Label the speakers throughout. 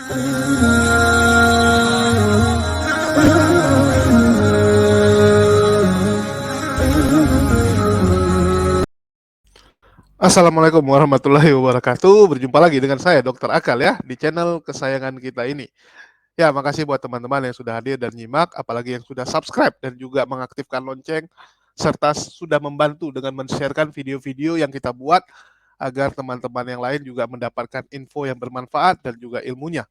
Speaker 1: Assalamualaikum warahmatullahi wabarakatuh. Berjumpa lagi dengan saya Dr. Akal ya di channel kesayangan kita ini. Ya, makasih buat teman-teman yang sudah hadir dan nyimak, apalagi yang sudah subscribe dan juga mengaktifkan lonceng serta sudah membantu dengan men-sharekan video-video yang kita buat agar teman-teman yang lain juga mendapatkan info yang bermanfaat dan juga ilmunya.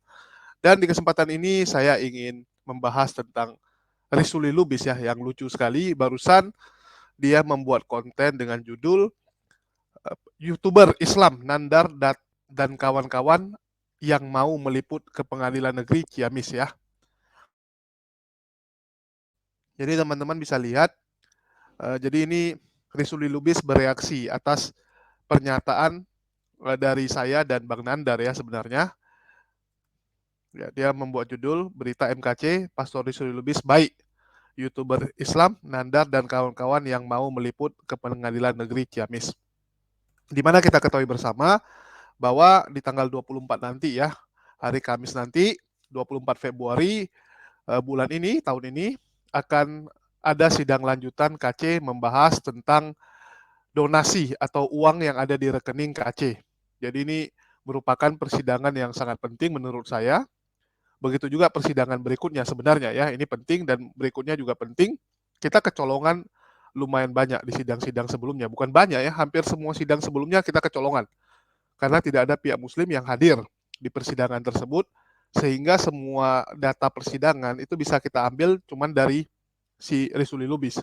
Speaker 1: Dan di kesempatan ini saya ingin membahas tentang Risuli Lubis ya, yang lucu sekali. Barusan dia membuat konten dengan judul YouTuber Islam Nandar dan kawan-kawan yang mau meliput ke Pengadilan Negeri Ciamis ya. Jadi teman-teman bisa lihat, jadi ini Risuli Lubis bereaksi atas pernyataan dari saya dan Bang Nandar ya sebenarnya. Ya, dia membuat judul berita MKC Pastor Risuli Lubis baik YouTuber Islam Nandar dan kawan-kawan yang mau meliput ke Pengadilan Negeri Ciamis. Di mana kita ketahui bersama bahwa di tanggal 24 nanti ya, hari Kamis nanti, 24 Februari bulan ini, tahun ini, akan ada sidang lanjutan KC membahas tentang donasi atau uang yang ada di rekening KC. Jadi ini merupakan persidangan yang sangat penting menurut saya. Begitu juga persidangan berikutnya sebenarnya ya, ini penting dan berikutnya juga penting. Kita kecolongan lumayan banyak di sidang-sidang sebelumnya. Bukan banyak ya, hampir semua sidang sebelumnya kita kecolongan. Karena tidak ada pihak muslim yang hadir di persidangan tersebut, sehingga semua data persidangan itu bisa kita ambil cuman dari si Risuli Lubis.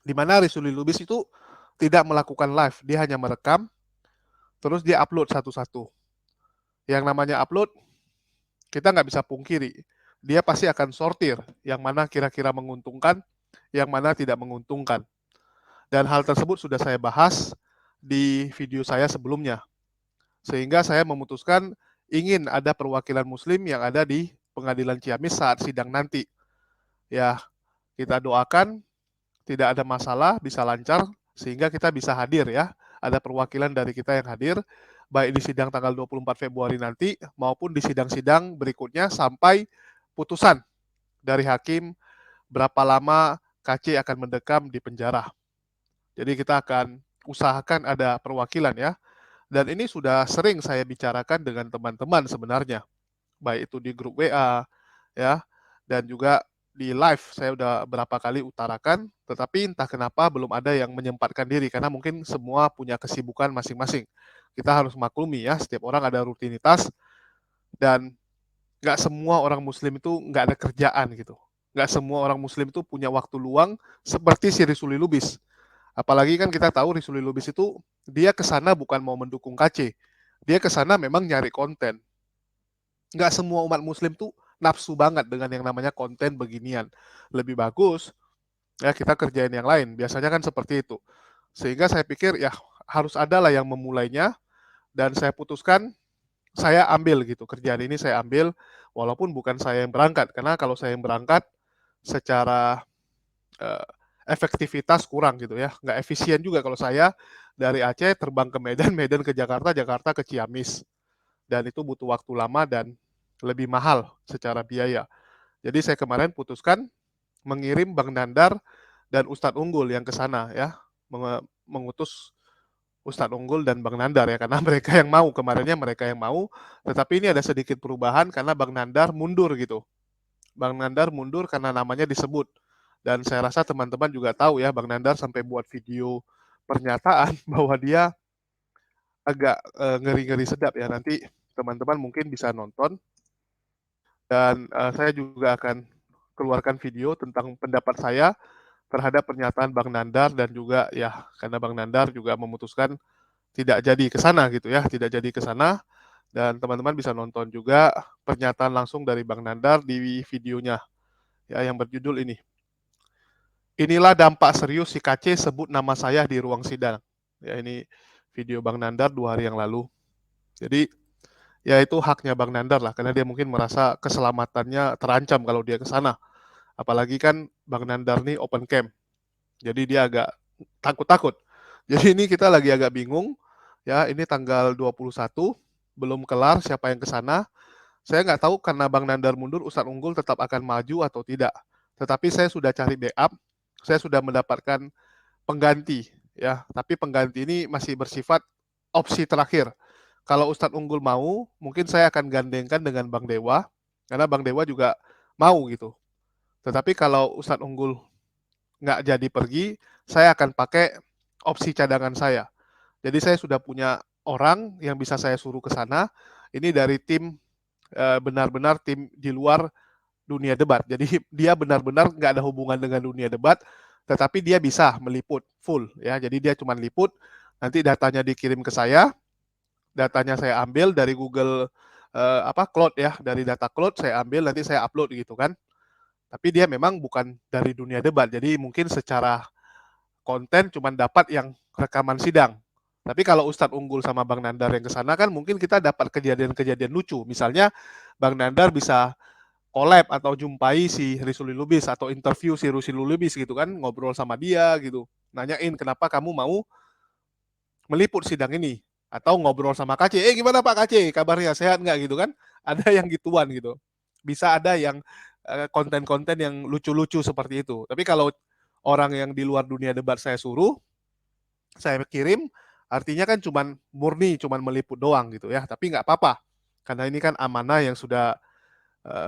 Speaker 1: Di mana Risuli Lubis itu tidak melakukan live, dia hanya merekam, terus dia upload satu-satu. Yang namanya upload, kita nggak bisa pungkiri, dia pasti akan sortir yang mana kira-kira menguntungkan, yang mana tidak menguntungkan. Dan hal tersebut sudah saya bahas di video saya sebelumnya. Sehingga saya memutuskan ingin ada perwakilan muslim yang ada di Pengadilan Ciamis saat sidang nanti. Ya, kita doakan tidak ada masalah, bisa lancar, sehingga kita bisa hadir ya. Ada perwakilan dari kita yang hadir, baik di sidang tanggal 24 Februari nanti, maupun di sidang-sidang berikutnya sampai putusan dari hakim berapa lama KC akan mendekam di penjara. Jadi kita akan usahakan ada perwakilan ya. Dan ini sudah sering saya bicarakan dengan teman-teman sebenarnya. Baik itu di grup WA ya, dan juga di live saya udah berapa kali utarakan, tetapi entah kenapa belum ada yang menyempatkan diri karena mungkin semua punya kesibukan masing-masing. Kita harus maklumi ya, setiap orang ada rutinitas dan nggak semua orang muslim itu nggak ada kerjaan gitu. Nggak semua orang muslim itu punya waktu luang seperti si Risuli Lubis. Apalagi kan kita tahu Risuli Lubis itu dia ke sana bukan mau mendukung KC. Dia ke sana memang nyari konten. Nggak semua umat muslim tuh nafsu banget dengan yang namanya konten beginian. Lebih bagus ya kita kerjain yang lain. Biasanya kan seperti itu. Sehingga saya pikir ya harus ada lah yang memulainya dan saya putuskan saya ambil gitu. Kerjaan ini saya ambil walaupun bukan saya yang berangkat karena kalau saya yang berangkat secara eh, efektivitas kurang gitu ya. Nggak efisien juga kalau saya dari Aceh terbang ke Medan, Medan ke Jakarta, Jakarta ke Ciamis. Dan itu butuh waktu lama dan lebih mahal secara biaya. Jadi saya kemarin putuskan mengirim Bang Nandar dan Ustadz Unggul yang ke sana ya, mengutus Ustadz Unggul dan Bang Nandar ya, karena mereka yang mau, kemarinnya mereka yang mau, tetapi ini ada sedikit perubahan karena Bang Nandar mundur gitu. Bang Nandar mundur karena namanya disebut. Dan saya rasa teman-teman juga tahu ya, Bang Nandar sampai buat video pernyataan bahwa dia agak ngeri-ngeri sedap ya. Nanti teman-teman mungkin bisa nonton. Dan saya juga akan keluarkan video tentang pendapat saya terhadap pernyataan Bang Nandar dan juga ya karena Bang Nandar juga memutuskan tidak jadi ke sana gitu ya, tidak jadi ke sana dan teman-teman bisa nonton juga pernyataan langsung dari Bang Nandar di videonya ya yang berjudul ini. Inilah dampak serius si KC sebut nama saya di ruang sidang. Ya ini video Bang Nandar 2 hari yang lalu. Jadi ya itu haknya Bang Nandar lah karena dia mungkin merasa keselamatannya terancam kalau dia ke sana. Apalagi kan Bang Nandar nih open camp. Jadi dia agak takut-takut. Jadi ini kita lagi agak bingung ya, ini tanggal 21 belum kelar siapa yang ke sana. Saya nggak tahu karena Bang Nandar mundur, Ustadz Unggul tetap akan maju atau tidak. Tetapi saya sudah cari backup, saya sudah mendapatkan pengganti ya, tapi pengganti ini masih bersifat opsi terakhir. Kalau Ustadz Unggul mau, mungkin saya akan gandengkan dengan Bang Dewa, karena Bang Dewa juga mau gitu. Tetapi kalau Ustadz Unggul nggak jadi pergi, saya akan pakai opsi cadangan saya. Jadi saya sudah punya orang yang bisa saya suruh ke sana. Ini dari tim benar-benar tim di luar dunia debat. Jadi dia benar-benar nggak ada hubungan dengan dunia debat, tetapi dia bisa meliput full ya. Jadi dia cuma liput, nanti datanya dikirim ke saya, datanya saya ambil dari Google Cloud ya, dari data cloud saya ambil, nanti saya upload gitu kan. Tapi dia memang bukan dari dunia debat, jadi mungkin secara konten cuma dapat yang rekaman sidang. Tapi kalau Ustadz Unggul sama Bang Nandar yang ke sana kan mungkin kita dapat kejadian-kejadian lucu. Misalnya Bang Nandar bisa collab atau jumpai si Risuli Lubis atau interview si Risuli Lubis gitu kan, ngobrol sama dia gitu. Nanyain kenapa kamu mau meliput sidang ini atau ngobrol sama KC, gimana Pak KC, kabarnya sehat nggak gitu kan? Ada yang gituan gitu. Bisa ada yang konten-konten yang lucu-lucu seperti itu. Tapi kalau orang yang di luar dunia debat saya suruh, saya kirim, artinya kan cuman murni, cuman meliput doang gitu ya. Tapi nggak apa-apa, karena ini kan amanah yang sudah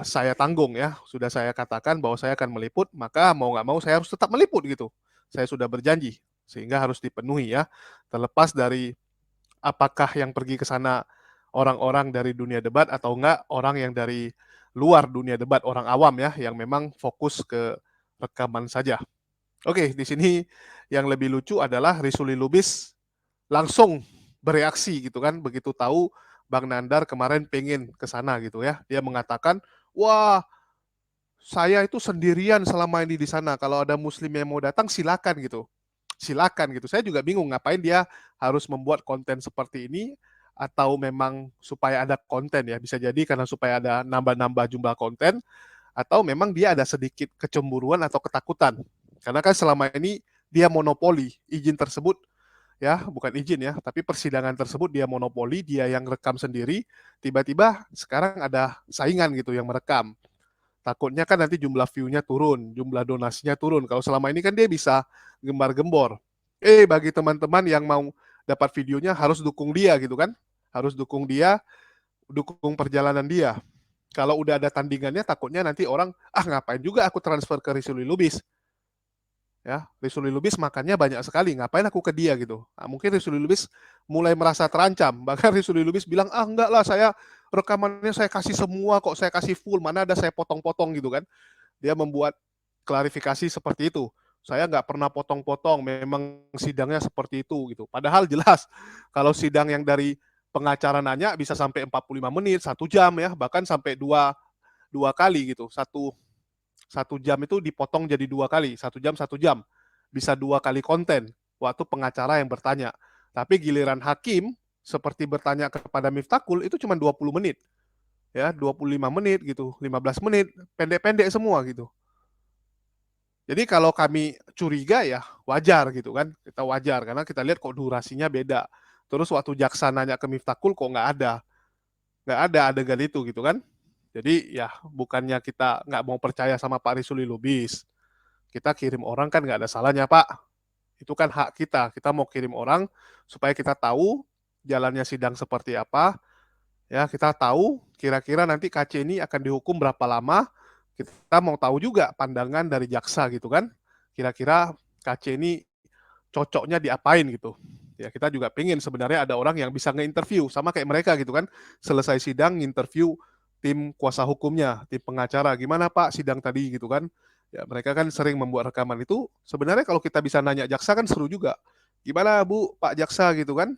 Speaker 1: saya tanggung ya, sudah saya katakan bahwa saya akan meliput, maka mau nggak mau saya harus tetap meliput gitu. Saya sudah berjanji, sehingga harus dipenuhi ya. Terlepas dari apakah yang pergi ke sana orang-orang dari dunia debat atau enggak orang yang dari luar dunia debat, orang awam ya, yang memang fokus ke rekaman saja. Oke, di sini yang lebih lucu adalah Risuli Lubis langsung bereaksi gitu kan, begitu tahu Bang Nandar kemarin pengen ke sana gitu ya. Dia mengatakan, wah saya itu sendirian selama ini di sana. Kalau ada muslim yang mau datang silakan gitu. Silakan gitu. Saya juga bingung ngapain dia harus membuat konten seperti ini atau memang supaya ada konten ya. Bisa jadi karena supaya ada nambah-nambah jumlah konten atau memang dia ada sedikit kecemburuan atau ketakutan. Karena kan selama ini dia monopoli izin tersebut ya, bukan izin ya, tapi persidangan tersebut dia monopoli, dia yang rekam sendiri, tiba-tiba sekarang ada saingan gitu yang merekam. Takutnya kan nanti jumlah view-nya turun, jumlah donasinya turun. Kalau selama ini kan dia bisa gembar-gembor. Bagi teman-teman yang mau dapat videonya harus dukung dia gitu kan. Harus dukung dia, dukung perjalanan dia. Kalau udah ada tandingannya takutnya nanti orang, ngapain juga aku transfer ke Risuli Lubis. Ya, Risuli Lubis makannya banyak sekali, ngapain aku ke dia gitu. Mungkin Risuli Lubis mulai merasa terancam. Bahkan Risuli Lubis bilang, enggak lah, saya rekamannya saya kasih semua kok, saya kasih full, mana ada saya potong-potong gitu kan. Dia membuat klarifikasi seperti itu. Saya nggak pernah potong-potong, memang sidangnya seperti itu gitu. Padahal jelas kalau sidang yang dari pengacara nanya bisa sampai 45 menit, 1 jam ya, bahkan sampai dua kali gitu. Satu jam itu dipotong jadi 2 kali, 1 jam, bisa 2 kali konten waktu pengacara yang bertanya. Tapi giliran hakim seperti bertanya kepada Miftakul itu cuma 20 menit. Ya, 25 menit gitu, 15 menit, pendek-pendek semua gitu. Jadi kalau kami curiga ya wajar gitu kan, kita wajar karena kita lihat kok durasinya beda. Terus waktu jaksa nanya ke Miftakul kok nggak ada adegan itu gitu kan. Jadi ya bukannya kita nggak mau percaya sama Pak Risuli Lubis, kita kirim orang kan nggak ada salahnya Pak. Itu kan hak kita. Kita mau kirim orang supaya kita tahu jalannya sidang seperti apa. Ya kita tahu kira-kira nanti KC ini akan dihukum berapa lama. Kita mau tahu juga pandangan dari jaksa gitu kan. Kira-kira KC ini cocoknya diapain gitu. Ya kita juga pengen sebenarnya ada orang yang bisa nge-interview sama kayak mereka gitu kan. Selesai sidang nge-interview tim kuasa hukumnya, tim pengacara, gimana Pak sidang tadi gitu kan. Ya mereka kan sering membuat rekaman itu. Sebenarnya kalau kita bisa nanya jaksa kan seru juga. Gimana Bu, Pak jaksa gitu kan.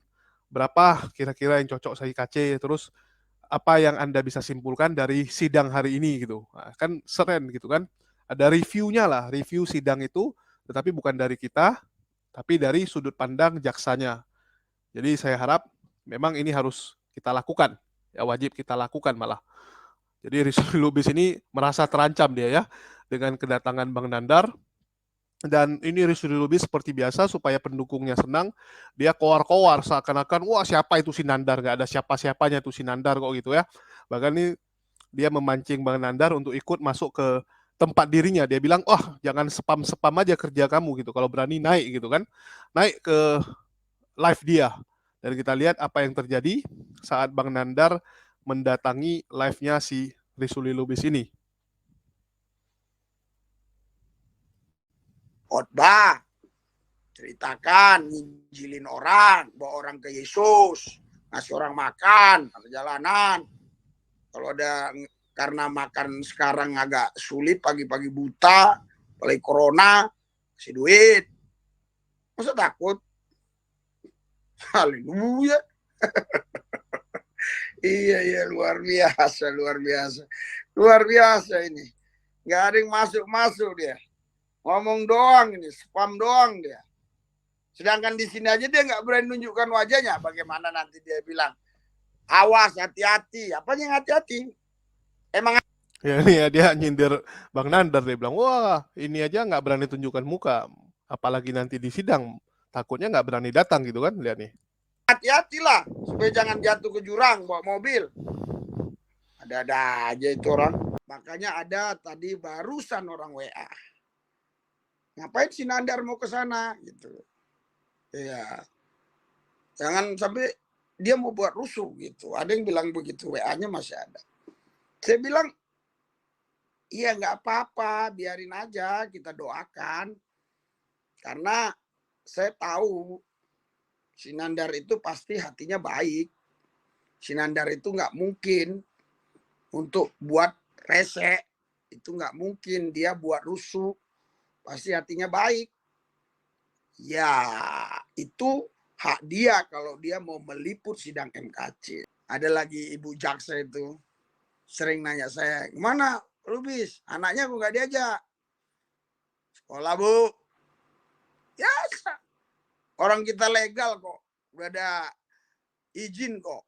Speaker 1: Berapa kira-kira yang cocok saya KC, terus apa yang Anda bisa simpulkan dari sidang hari ini gitu. Nah, kan seren gitu kan. Ada reviewnya lah, review sidang itu, tetapi bukan dari kita, tapi dari sudut pandang jaksanya. Jadi saya harap memang ini harus kita lakukan, ya wajib kita lakukan malah. Jadi Rizky Lubis ini merasa terancam dia ya dengan kedatangan Bang Nandar. Dan ini Rizky Lubis seperti biasa supaya pendukungnya senang, dia koar-koar seakan-akan wah siapa itu si Nandar, nggak ada siapa-siapanya tuh si Nandar kok gitu ya. Bahkan ini dia memancing Bang Nandar untuk ikut masuk ke tempat dirinya. Dia bilang, "Oh, jangan spam-spam aja kerja kamu gitu. Kalau berani naik gitu kan." Naik ke live dia. Dan kita lihat apa yang terjadi saat Bang Nandar mendatangi live-nya si Risuli Lubis ini.
Speaker 2: Khotbah, ceritakan, nginjilin orang, bawa orang ke Yesus, ngasih orang makan, perjalanan. Kalau ada karena makan sekarang agak sulit, pagi-pagi buta, apalagi corona, kasih duit. Masa takut? Haleluya. Iya, luar biasa, luar biasa. Luar biasa ini. Nggak ada yang masuk-masuk dia. Ngomong doang ini, spam doang dia. Sedangkan di sini aja dia nggak berani nunjukkan wajahnya. Bagaimana nanti dia bilang, awas, hati-hati. Apa yang hati-hati? Emang
Speaker 1: ya dia nyindir Bang Nandar, dia bilang, wah ini aja nggak berani tunjukkan muka, apalagi nanti di sidang, takutnya nggak berani datang gitu kan, lihat nih.
Speaker 2: hati-hatilah supaya jangan jatuh ke jurang bawa mobil. Ada-ada aja itu orang. Makanya ada tadi barusan orang WA. Ngapain si Nandar mau ke sana gitu. Iya. Jangan sampai dia mau buat rusuh gitu. Ada yang bilang begitu, WA-nya masih ada. Saya bilang, iya nggak apa-apa, biarin aja, kita doakan. Karena saya tahu si Nandar itu pasti hatinya baik. Si Nandar itu nggak mungkin untuk buat rese. Itu nggak mungkin dia buat rusuh. Pasti hatinya baik. Ya, itu hak dia kalau dia mau meliput sidang MKC. Ada lagi ibu jaksa itu sering nanya saya, "Gimana Lubis? Anaknya kok nggak diajak?" "Sekolah, Bu." Ya, orang kita legal kok. Udah ada izin kok.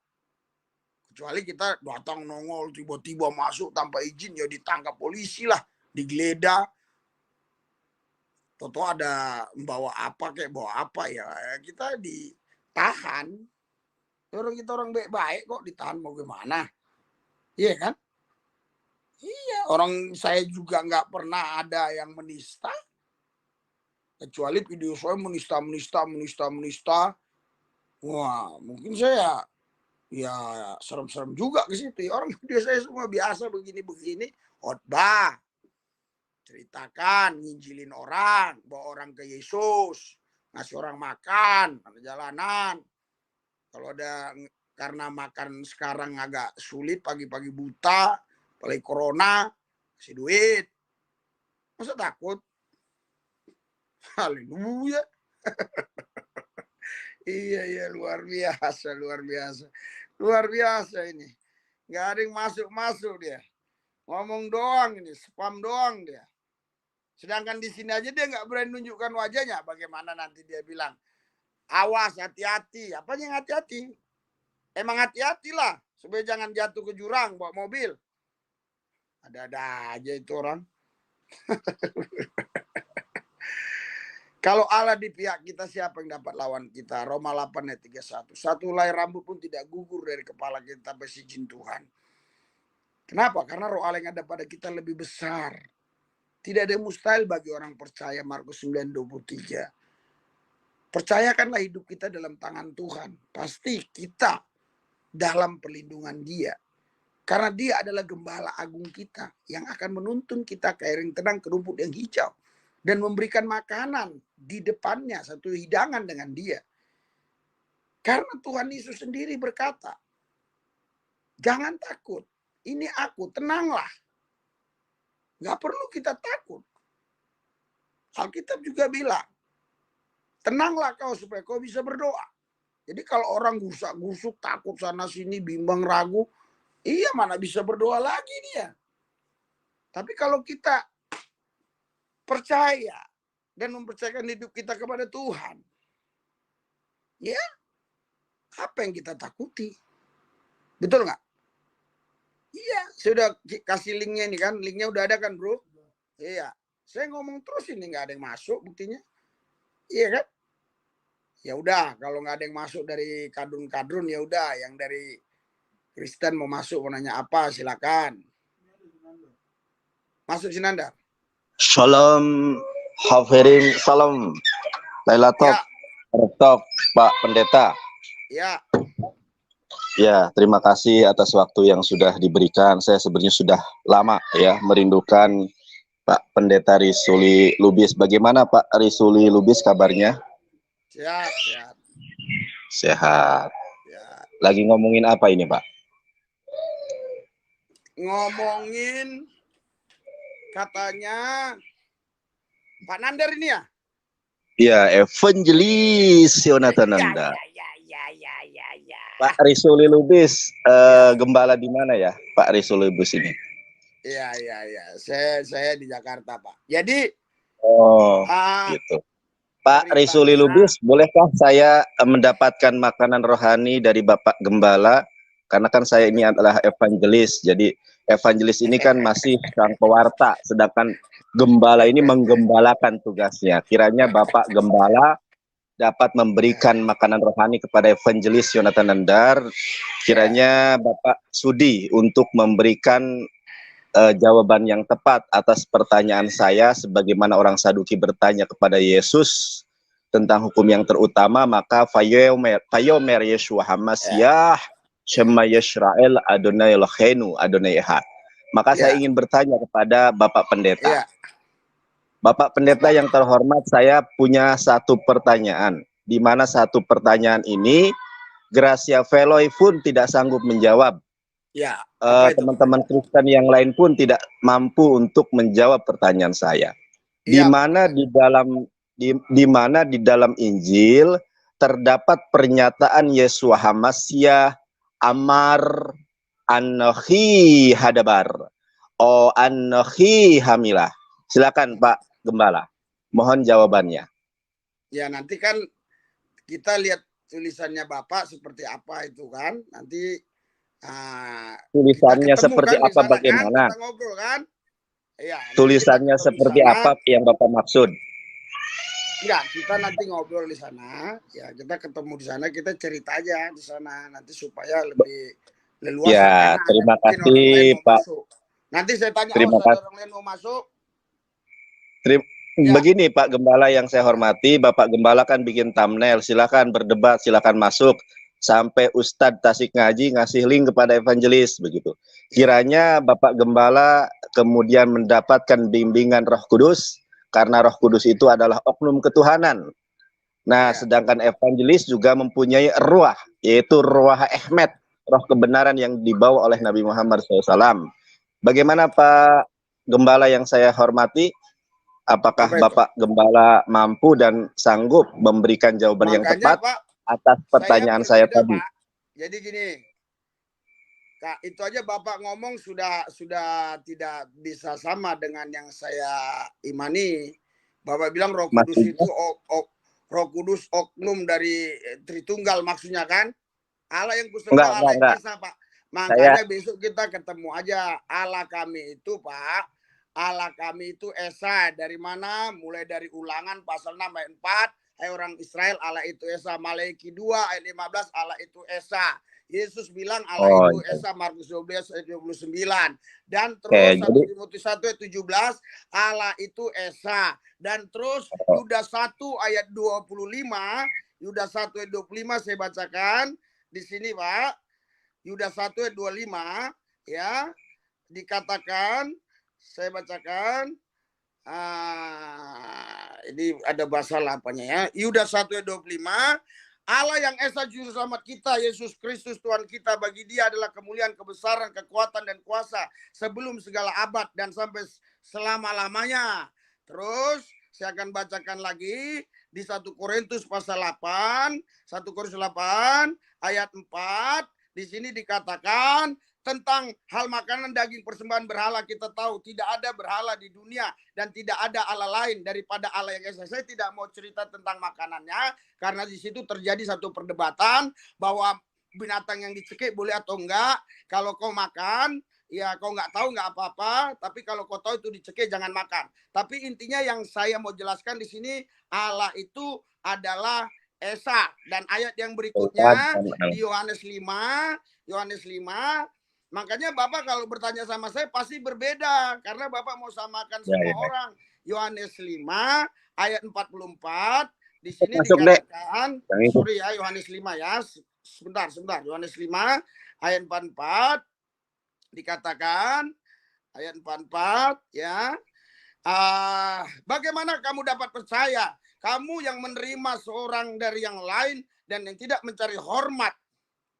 Speaker 2: Kecuali kita datang nongol tiba-tiba masuk tanpa izin, ya ditangkap polisi lah, digeledah. Toto ada bawa apa kayak bawa apa ya, kita ditahan. Kita orang baik-baik kok, ditahan mau gimana? Iya kan? Iya, orang saya juga nggak pernah ada yang menista. Kecuali video saya menista. Wah, mungkin saya ya serem-serem juga ke situ. Orang video saya semua biasa begini-begini. Khotbah, ceritakan, nginjilin orang, bawa orang ke Yesus, ngasih orang makan, perjalanan. Kalau ada karena makan sekarang agak sulit, pagi-pagi buta, apalagi corona, kasih duit. Masa takut? Haleluya. Iya, luar biasa, luar biasa. Luar biasa ini. Nggak ada yang masuk-masuk dia. Ngomong doang ini, spam doang dia. Sedangkan di sini aja dia nggak berani nunjukkan wajahnya. Bagaimana nanti dia bilang, awas, hati-hati. Apa yang hati-hati? Emang hati-hatilah supaya jangan jatuh ke jurang bawa mobil. Ada-ada aja itu orang. Kalau Allah di pihak kita, siapa yang dapat lawan kita? Roma 8 ayat 31. Satu helai rambut pun tidak gugur dari kepala kita tanpa izin Tuhan. Kenapa? Karena roh Allah yang ada pada kita lebih besar. Tidak ada yang mustahil bagi orang percaya. Markus 9:23. Percayakanlah hidup kita dalam tangan Tuhan. Pasti kita dalam perlindungan Dia. Karena Dia adalah gembala agung kita yang akan menuntun kita ke air yang tenang, ke rumput yang hijau. Dan memberikan makanan di depannya, satu hidangan dengan Dia. Karena Tuhan Yesus sendiri berkata, jangan takut, ini aku, tenanglah. Gak perlu kita takut. Alkitab juga bilang, tenanglah kau supaya kau bisa berdoa. Jadi kalau orang gusak-gusuk, takut sana sini, bimbang ragu, iya mana bisa berdoa lagi dia. Tapi kalau kita percaya dan mempercayakan hidup kita kepada Tuhan, ya apa yang kita takuti? Betul nggak? Iya, saya udah kasih linknya ini kan, linknya udah ada kan bro? Iya, saya ngomong terus ini nggak ada yang masuk buktinya, iya kan? Ya udah, kalau nggak ada yang masuk dari kadrun-kadrun ya udah, yang dari Kristen mau masuk mau nanya apa silakan. Masuk Sinanda.
Speaker 3: Shalom, Hafirin, salam. Lailatul Tok, Pak Pendeta.
Speaker 2: Ya.
Speaker 3: Ya, terima kasih atas waktu yang sudah diberikan. Saya sebenarnya sudah lama ya merindukan Pak Pendeta Risuli Lubis. Bagaimana Pak Risuli Lubis kabarnya?
Speaker 2: Sehat, sehat.
Speaker 3: Sehat.
Speaker 2: Ya.
Speaker 3: Lagi ngomongin apa ini, Pak?
Speaker 2: Ngomongin katanya Pak Nandar ini ya?
Speaker 3: Iya, Evangelis Yonatan Nanda.
Speaker 2: Ya.
Speaker 3: Pak Risuli Lubis, gembala di mana ya, Pak Risuli Lubis ini?
Speaker 2: Iya. Saya di Jakarta, Pak. Jadi,
Speaker 3: gitu. Pak Risuli Lubis, bolehkah saya mendapatkan makanan rohani dari Bapak Gembala? Karena kan saya ini adalah evangelis. Jadi evangelis ini kan masih sang pewarta, sedangkan Gembala ini menggembalakan tugasnya. Kiranya Bapak Gembala dapat memberikan makanan rohani kepada evangelis Yonatan Nandar. Kiranya Bapak sudi untuk memberikan jawaban yang tepat atas pertanyaan saya, sebagaimana orang Saduki bertanya kepada Yesus tentang hukum yang terutama, maka Fayomer Yeshua Hamasyah Shema Yisrael Adonai Eloheinu Adonai Echad. Maka saya ingin bertanya kepada Bapak Pendeta. Bapak Pendeta yang terhormat, saya punya satu pertanyaan, di mana satu pertanyaan ini Gracia Veloy pun tidak sanggup menjawab.
Speaker 2: Ya,
Speaker 3: teman-teman Kristen yang lain pun tidak mampu untuk menjawab pertanyaan saya. Di mana di dalam Injil terdapat pernyataan Yeshua Hamasyah Amar Anochi Hadabar Anochi Hamilah. Silakan Pak Gembala, mohon jawabannya.
Speaker 2: Ya, nanti kan kita lihat tulisannya Bapak seperti apa itu kan. Nanti
Speaker 3: tulisannya seperti kan, apa bagaimana?
Speaker 2: Kan, kita ngobrol kan? Ya,
Speaker 3: tulisannya seperti apa yang Bapak maksud?
Speaker 2: Enggak, kita nanti ngobrol di sana. Ya, kita ketemu di sana, kita cerita aja di sana nanti supaya lebih leluasa.
Speaker 3: Ya, terima kasih Pak.
Speaker 2: Nanti saya tanya, orang lain mau masuk?
Speaker 3: Begini Pak Gembala yang saya hormati, Bapak Gembala kan bikin thumbnail, silakan berdebat, silakan masuk. Sampai Ustadz Tasik Ngaji ngasih link kepada evangelis begitu. Kiranya Bapak Gembala kemudian mendapatkan bimbingan Roh Kudus, karena Roh Kudus itu adalah oknum ketuhanan. Nah, sedangkan evangelis juga mempunyai ruah, yaitu ruah Ahmed, roh kebenaran yang dibawa oleh Nabi Muhammad SAW. Bagaimana Pak Gembala yang saya hormati? Apakah Bapak Gembala mampu dan sanggup memberikan jawaban yang tepat atas pertanyaan saya tadi?
Speaker 2: Pak. Jadi gini, Kak, itu aja Bapak ngomong sudah tidak bisa sama dengan yang saya imani. Bapak bilang Roh Kudus itu Roh Kudus oknum dari Tritunggal maksudnya kan? Allah yang kusembah Allah yang Esa, Pak. Makanya besok kita ketemu aja. Allah kami itu, Pak, Allah kami itu Esa. Dari mana? Mulai dari Ulangan pasal 6 ayat 4. Hai orang Israel, Allah itu Esa. Malaiki 2 ayat 15, Allah itu Esa. Yesus bilang Allah itu Esa, Markus 12 ayat 29. Dan terus 1 Timotius 1 ayat 17, Allah itu Esa. Dan terus Yudas 1 ayat 25, Yudas 1 ayat 25 saya bacakan di sini, Pak. Yudas 1 ayat 25 ya, dikatakan, saya bacakan. Ini ada bahasa lapanya ya. Yudas 1 ayat 25, Allah yang Esa juru selamat kita, Yesus Kristus Tuhan kita, bagi dia adalah kemuliaan, kebesaran, kekuatan, dan kuasa sebelum segala abad dan sampai selama-lamanya. Terus saya akan bacakan lagi di 1 Korintus pasal 8, 1 Korintus 8 ayat 4. Di sini dikatakan tentang hal makanan daging persembahan berhala. Kita tahu tidak ada berhala di dunia dan tidak ada Allah lain daripada Allah yang Esa. Saya tidak mau cerita tentang makanannya karena di situ terjadi satu perdebatan bahwa binatang yang dicekik boleh atau enggak. Kalau kau makan, ya kau nggak tahu nggak apa-apa, tapi kalau kau tahu itu dicekik jangan makan. Tapi intinya yang saya mau jelaskan di sini, Allah itu adalah Esa. Dan ayat yang berikutnya di Yohanes 5 Makanya Bapak kalau bertanya sama saya pasti berbeda. Karena Bapak mau samakan
Speaker 3: Ya,
Speaker 2: semua
Speaker 3: ya.
Speaker 2: orang. Yohanes 5 ayat 44. Di sini
Speaker 3: Masuk, Dek.
Speaker 2: dikatakan.
Speaker 3: Yang itu.
Speaker 2: Sorry ya, Yohanes 5 ya. Sebentar. Yohanes 5 ayat 44. Dikatakan. Ayat 44 ya. Bagaimana kamu dapat percaya? Kamu yang menerima seorang dari yang lain dan yang tidak mencari hormat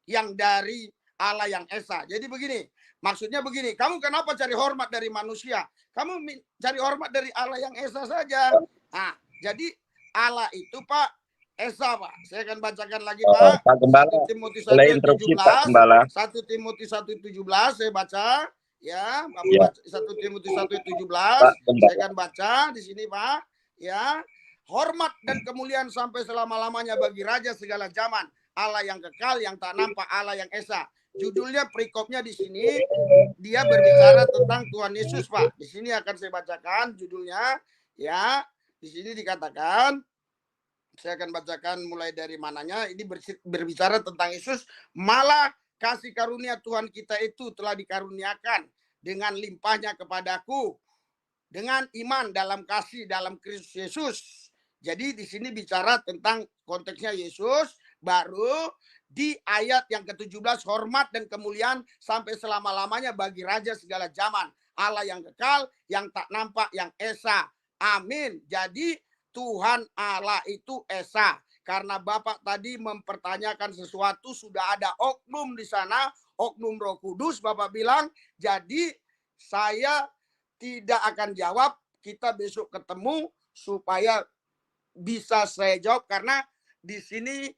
Speaker 2: yang dari Allah yang Esa. Jadi begini, maksudnya begini, kamu kenapa cari hormat dari manusia? Kamu cari hormat dari Allah yang Esa saja. Nah, jadi Allah itu Pak Esa Pak. Saya akan bacakan lagi Pak.
Speaker 3: Pak Gembala,
Speaker 2: 1 Timotius
Speaker 3: boleh interupsi Pak Gembala.
Speaker 2: 1 Timotius 1:17 saya baca. Ya, Bapak
Speaker 3: Ya.
Speaker 2: baca 1 Timotius 1:17. Saya akan baca di sini Pak. Ya, hormat dan kemuliaan sampai selama-lamanya bagi raja segala zaman. Allah yang kekal, yang tak nampak, Allah yang Esa. Judulnya perikopnya di sini dia berbicara tentang Tuhan Yesus, Pak. Di sini akan saya bacakan judulnya, ya. Di sini dikatakan, saya akan bacakan mulai dari mananya. Ini berbicara tentang Yesus. Malah kasih karunia Tuhan kita itu telah dikaruniakan dengan limpahnya kepadaku dengan iman dalam kasih dalam Kristus Yesus. Jadi di sini bicara tentang konteksnya Yesus. Baru di ayat yang ke-17 hormat dan kemuliaan sampai selama-lamanya bagi raja segala zaman. Allah yang kekal, yang tak nampak, yang Esa. Amin. Jadi Tuhan Allah itu Esa. Karena Bapak tadi mempertanyakan sesuatu, sudah ada oknum di sana, oknum Roh Kudus, Bapak bilang, jadi saya tidak akan jawab, kita besok ketemu supaya bisa saya jawab, karena di sini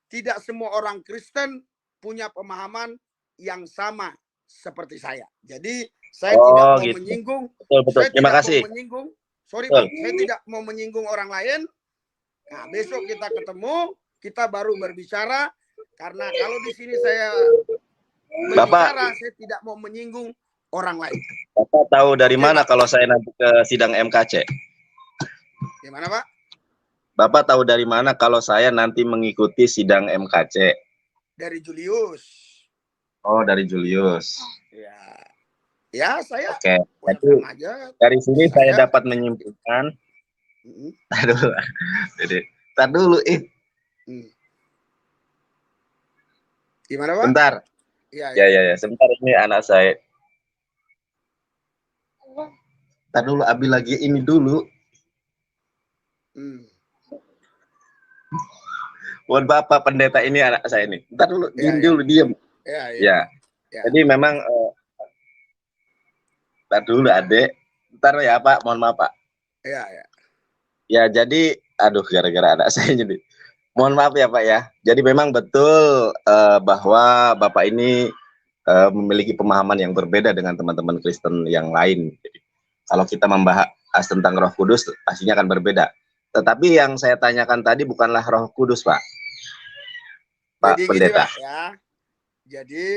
Speaker 2: tidak semua orang Kristen punya pemahaman yang sama seperti saya. Jadi saya tidak mau
Speaker 3: gitu.
Speaker 2: menyinggung.
Speaker 3: Betul.
Speaker 2: Saya
Speaker 3: Terima
Speaker 2: tidak
Speaker 3: kasih.
Speaker 2: mau menyinggung. Sorry Pak, saya tidak mau menyinggung orang lain. Nah, besok kita ketemu, kita baru berbicara. Karena kalau di sini saya berbicara, saya tidak mau menyinggung orang lain.
Speaker 3: Bapak tahu dari mana
Speaker 2: Pak,
Speaker 3: kalau saya nanti ke sidang MKC?
Speaker 2: Gimana Pak?
Speaker 3: Bapak tahu dari mana kalau saya nanti mengikuti sidang MKC?
Speaker 2: Dari Julius.
Speaker 3: Oh, dari Julius.
Speaker 2: Ya saya.
Speaker 3: Oke. Jadi
Speaker 2: aja.
Speaker 3: dari sini saya dapat menyimpulkan. Tar dulu.
Speaker 2: Gimana Pak?
Speaker 3: Bentar. Ya. Sebentar, ini anak saya. Tar dulu, Abi lagi ini dulu. Buat Bapak pendeta ini anak saya ini. Bentar dulu, diam. Ya. Jadi memang bentar dulu Adek. Bentar ya Pak, mohon maaf Pak. Ya, jadi aduh gara-gara anak saya jadi. Mohon maaf ya Pak ya. Jadi memang betul bahwa Bapak ini memiliki pemahaman yang berbeda dengan teman-teman Kristen yang lain. Jadi, kalau kita membahas tentang Roh Kudus pastinya akan berbeda. Tetapi yang saya tanyakan tadi bukanlah Roh Kudus, Pak. Pak
Speaker 2: jadi
Speaker 3: Pendeta.
Speaker 2: Gini, Pak, ya. Jadi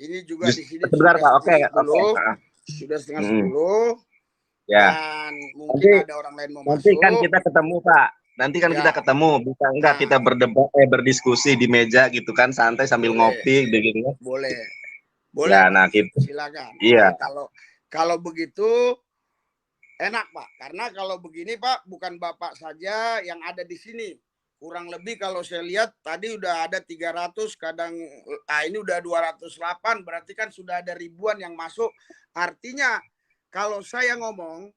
Speaker 2: ini juga di sini
Speaker 3: sebentar Pak. Oke.
Speaker 2: Sudah setengah 10.
Speaker 3: Ya.
Speaker 2: Dan mungkin ada orang lain mau
Speaker 3: nanti
Speaker 2: masuk.
Speaker 3: Kan kita ketemu Pak. Nanti kan kita ketemu. Bisa enggak kita berdebat, berdiskusi di meja gitu kan, santai sambil ngopi begitu.
Speaker 2: Boleh.
Speaker 3: Ya, nah gitu.
Speaker 2: Silakan.
Speaker 3: Iya.
Speaker 2: Nah, kalau begitu enak Pak, karena kalau begini Pak, bukan Bapak saja yang ada di sini. Kurang lebih kalau saya lihat tadi udah ada 300, kadang ini udah 208, berarti kan sudah ada ribuan yang masuk. Artinya kalau saya ngomong,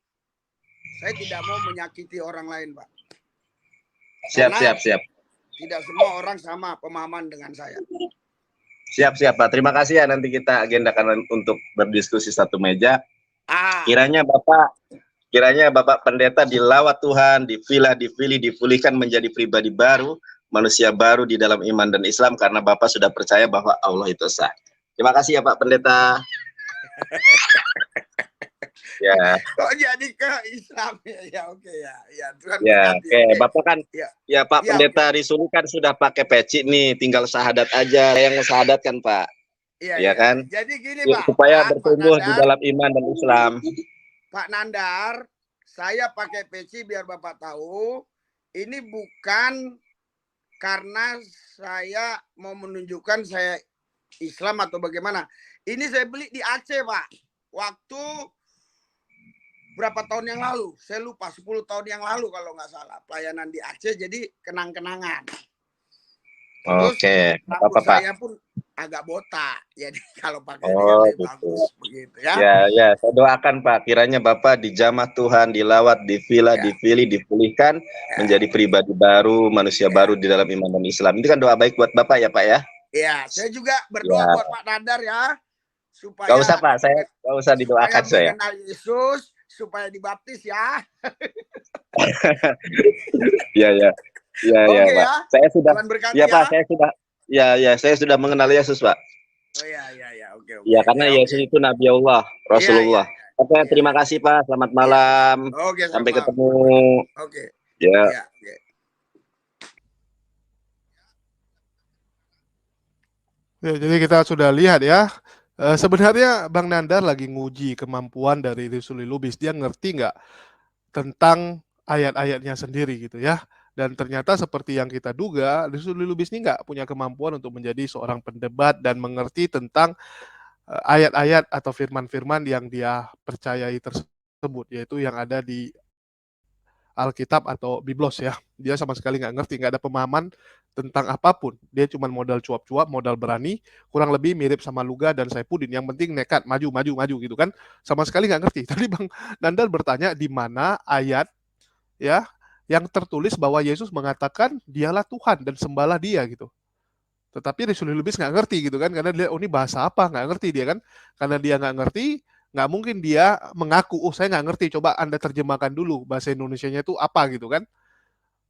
Speaker 2: saya tidak mau menyakiti orang lain Pak.
Speaker 3: Siap.
Speaker 2: Tidak semua orang sama pemahaman dengan saya.
Speaker 3: Siap Pak. Terima kasih ya, nanti kita agendakan untuk berdiskusi satu meja. Kiranya Bapak Pendeta dilawat Tuhan, dipilih, dipulihkan menjadi pribadi baru, manusia baru di dalam iman dan Islam, karena Bapak sudah percaya bahwa Allah itu esa. Terima kasih ya Pak Pendeta. Ya.
Speaker 2: Kok jadi ke Islam ya? Oke ya. Tuhan
Speaker 3: oke. Bapak kan Pak Pendeta Risuli kan sudah pakai peci nih, tinggal syahadat aja. Yang syahadat kan Pak. Iya kan?
Speaker 2: Jadi gini Pak.
Speaker 3: Supaya bertumbuh di dalam iman dan Islam.
Speaker 2: Pak Nandar, saya pakai peci biar Bapak tahu, ini bukan karena saya mau menunjukkan saya Islam atau bagaimana. Ini saya beli di Aceh, Pak. Waktu berapa tahun yang lalu? Saya lupa, 10 tahun yang lalu kalau nggak salah. Pelayanan di Aceh, jadi kenang-kenangan. Terus rambut saya pun agak botak. Jadi kalau pakai ini kan lebih bagus. Begitu ya.
Speaker 3: Ya, saya doakan Pak. Kiranya Bapak dijamah Tuhan, dilawat, dipilih, dipulihkan. Menjadi pribadi baru, manusia baru di dalam iman dan Islam. Itu kan doa baik buat Bapak ya Pak ya?
Speaker 2: Iya, saya juga berdoa buat Pak Nandar ya. Supaya
Speaker 3: gak usah Pak, saya gak usah didoakan saya.
Speaker 2: Mengenal Yesus, supaya dibaptis ya.
Speaker 3: Iya,
Speaker 2: Oke,
Speaker 3: Pak.
Speaker 2: Ya.
Speaker 3: Saya sudah,
Speaker 2: ya
Speaker 3: Pak, saya sudah mengenal Yesus Pak.
Speaker 2: Oh iya, oke.
Speaker 3: Ya, karena Yesus itu Nabi Allah, Rasulullah. Oke, terima kasih Pak. Selamat malam.
Speaker 2: Oke,
Speaker 3: sampai ketemu.
Speaker 2: Oke.
Speaker 3: Ya.
Speaker 1: Ya, jadi kita sudah lihat ya. Sebenarnya Bang Nandar lagi nguji kemampuan dari Rusuli Lubis. Dia ngerti nggak tentang ayat-ayatnya sendiri gitu ya. Dan ternyata seperti yang kita duga, Rusuli Lubis ini nggak punya kemampuan untuk menjadi seorang pendebat dan mengerti tentang ayat-ayat atau firman-firman yang dia percayai tersebut, yaitu yang ada di Alkitab atau Biblos ya. Dia sama sekali nggak ngerti, nggak ada pemahaman tentang apapun. Dia cuma modal cuap-cuap, modal berani, kurang lebih mirip sama Luga dan Saipudin. Yang penting nekat, maju gitu kan. Sama sekali nggak ngerti. Tadi Bang Nandar bertanya di mana ayat ya yang tertulis bahwa Yesus mengatakan dialah Tuhan dan sembahlah dia gitu. Tetapi Rusuli Lubis nggak ngerti gitu kan, karena dia, ini bahasa apa, nggak ngerti dia kan. Karena dia nggak ngerti, nggak mungkin dia mengaku, saya nggak ngerti, coba Anda terjemahkan dulu bahasa Indonesianya itu apa gitu kan.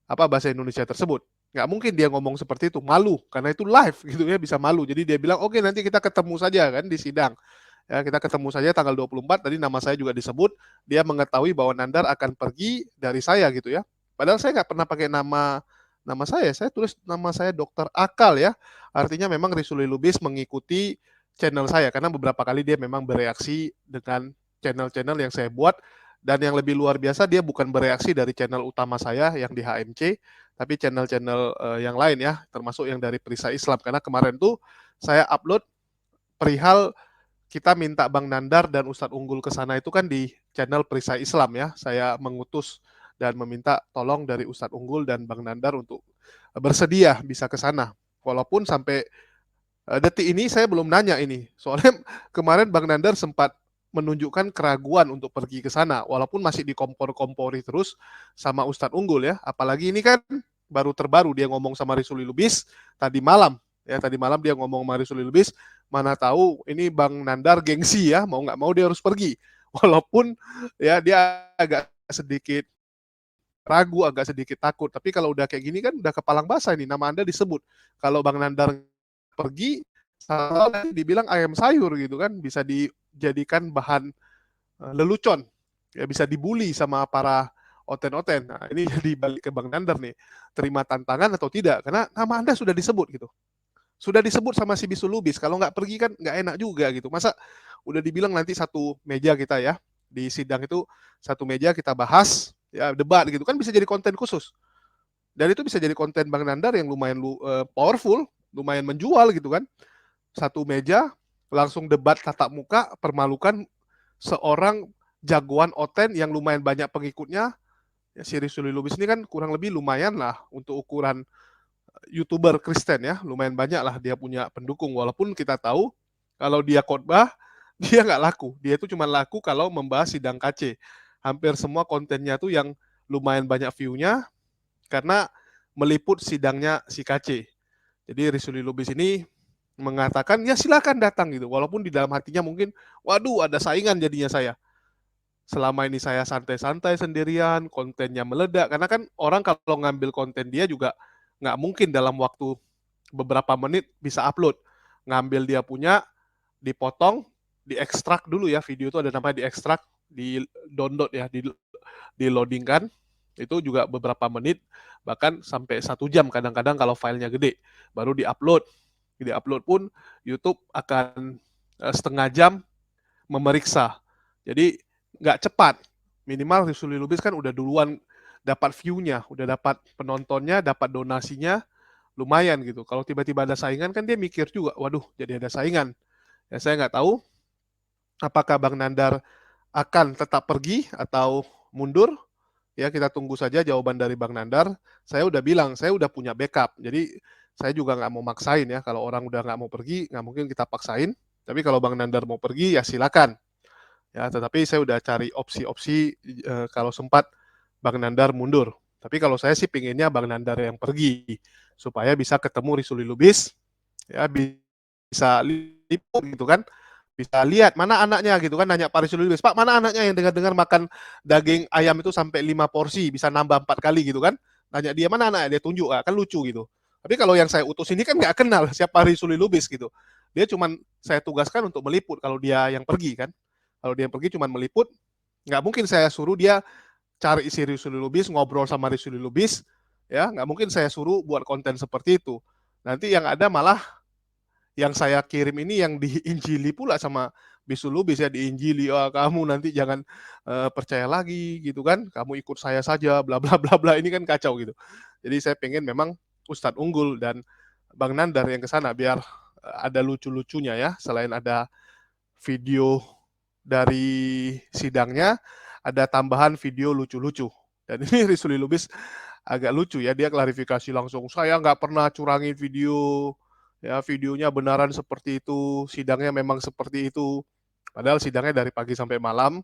Speaker 1: Apa bahasa Indonesia tersebut. Nggak mungkin dia ngomong seperti itu, malu, karena itu live gitu ya, bisa malu. Jadi dia bilang, oke, nanti kita ketemu saja kan di sidang. Ya, kita ketemu saja tanggal 24, tadi nama saya juga disebut, dia mengetahui bahwa Nandar akan pergi dari saya gitu ya. Padahal saya nggak pernah pakai nama saya tulis nama saya Dr. Akal ya. Artinya memang Rusuli Lubis mengikuti channel saya, karena beberapa kali dia memang bereaksi dengan channel-channel yang saya buat. Dan yang lebih luar biasa, dia bukan bereaksi dari channel utama saya yang di HMC, tapi channel-channel yang lain ya, termasuk yang dari Perisai Islam. Karena kemarin tuh saya upload perihal kita minta Bang Nandar dan Ustadz Unggul ke sana itu kan di channel Perisai Islam ya. Saya mengutus dan meminta tolong dari Ustadz Unggul dan Bang Nandar untuk bersedia bisa ke sana. Walaupun sampai detik ini saya belum nanya ini. Soalnya kemarin Bang Nandar sempat menunjukkan keraguan untuk pergi ke sana, walaupun masih dikompor-kompori terus sama Ustadz Unggul ya. Apalagi ini kan baru terbaru dia ngomong sama Rusuli Lubis tadi malam. Ya, tadi malam dia ngomong sama Rusuli Lubis, mana tahu ini Bang Nandar gengsi ya, mau nggak mau dia harus pergi. Walaupun ya dia agak sedikit ragu, agak sedikit takut. Tapi kalau udah kayak gini kan udah kepalang basah ini, nama Anda disebut. Kalau Bang Nandar pergi, salah dibilang ayam sayur gitu kan, bisa dijadikan bahan lelucon, ya bisa dibully sama para oten-oten. Nah, ini jadi balik ke Bang Nandar nih, terima tantangan atau tidak? Karena nama Anda sudah disebut gitu. Sudah disebut sama si Bisul Lubis, kalau nggak pergi kan nggak enak juga gitu. Masa udah dibilang nanti satu meja kita ya, di sidang itu satu meja kita bahas, ya debat gitu kan, bisa jadi konten khusus. Dan itu bisa jadi konten Bang Nandar yang lumayan powerful, lumayan menjual gitu kan. Satu meja, langsung debat tatap muka, permalukan seorang jagoan oten yang lumayan banyak pengikutnya. Ya, si Rusuli Lubis ini kan kurang lebih lumayan lah untuk ukuran YouTuber Kristen ya, lumayan banyak lah dia punya pendukung. Walaupun kita tahu kalau dia khotbah, dia nggak laku. Dia itu cuma laku kalau membahas sidang KC. Hampir semua kontennya tuh yang lumayan banyak view-nya karena meliput sidangnya si KC. Jadi Rusuli Lubis ini mengatakan ya silakan datang gitu. Walaupun di dalam hatinya mungkin, waduh ada saingan jadinya saya. Selama ini saya santai-santai sendirian, kontennya meledak. Karena kan orang kalau ngambil konten dia juga nggak mungkin dalam waktu beberapa menit bisa upload. Ngambil dia punya, dipotong, diekstrak dulu ya. Video itu ada namanya diekstrak, di download ya, di loadingkan. Itu juga beberapa menit, bahkan sampai 1 jam kadang-kadang kalau filenya gede. Baru diupload. Diupload pun YouTube akan setengah jam memeriksa. Jadi nggak cepat. Minimal Rusuli Lubis kan udah duluan dapat view-nya, udah dapat penontonnya, dapat donasinya, lumayan gitu. Kalau tiba-tiba ada saingan kan dia mikir juga, waduh jadi ada saingan. Ya saya nggak tahu apakah Bang Nandar akan tetap pergi atau mundur. Ya kita tunggu saja jawaban dari Bang Nandar. Saya udah bilang, saya udah punya backup. Jadi saya juga nggak mau maksain ya. Kalau orang udah nggak mau pergi, nggak mungkin kita paksain. Tapi kalau Bang Nandar mau pergi, ya silakan. Ya, tetapi saya udah cari opsi-opsi kalau sempat Bang Nandar mundur. Tapi kalau saya sih pinginnya Bang Nandar yang pergi supaya bisa ketemu Risuli Lubis, ya bisa liput gitu kan, bisa lihat mana anaknya gitu kan, nanya Pak Risuli Lubis, Pak mana anaknya yang dengar-dengar makan daging ayam itu sampai 5 porsi, bisa nambah 4 kali gitu kan, nanya dia mana anaknya, dia tunjuk, kan lucu gitu. Tapi kalau yang saya utus ini kan nggak kenal siapa Risuli Lubis gitu, dia cuman saya tugaskan untuk meliput kalau dia yang pergi kan. Kalau dia pergi cuma meliput, nggak mungkin saya suruh dia cari isi Risuli Lubis, ngobrol sama Risuli Lubis, ya nggak mungkin saya suruh buat konten seperti itu. Nanti yang ada malah yang saya kirim ini yang diinjili pula sama Bisu Lubis ya, diinjili, oh, kamu nanti jangan percaya lagi gitu kan, kamu ikut saya saja, bla bla bla bla, ini kan kacau gitu. Jadi saya pengen memang Ustadz Unggul dan Bang Nandar yang ke sana biar ada lucu-lucunya ya, selain ada video dari sidangnya, ada tambahan video lucu-lucu. Dan ini Risuli Lubis agak lucu ya, dia klarifikasi langsung, saya nggak pernah curangin video, ya videonya benaran seperti itu, sidangnya memang seperti itu. Padahal sidangnya dari pagi sampai malam,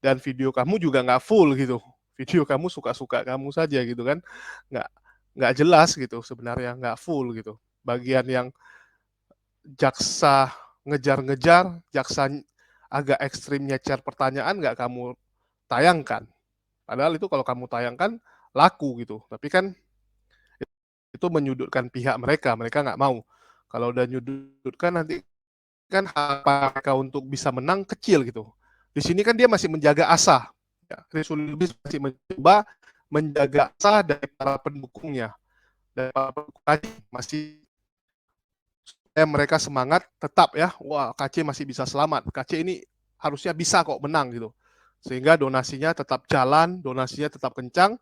Speaker 1: dan video kamu juga nggak full gitu. Video kamu suka-suka kamu saja gitu kan, nggak nggak jelas gitu sebenarnya, nggak full gitu. Bagian yang jaksa ngejar-ngejar, jaksa agak ekstrim nyecer pertanyaan nggak kamu tayangkan. Padahal itu kalau kamu tayangkan laku gitu. Tapi kan itu menyudutkan pihak mereka, mereka nggak mau. Kalau udah nyudutkan nanti kan harapan mereka untuk bisa menang kecil gitu. Di sini kan dia masih menjaga asa. Ya, Risuli Lubis masih mencoba menjaga asa dari para pendukungnya. Dan para pendukung masih mereka semangat tetap ya, wah KC masih bisa selamat, KC ini harusnya bisa kok menang gitu, sehingga donasinya tetap jalan, donasinya tetap kencang,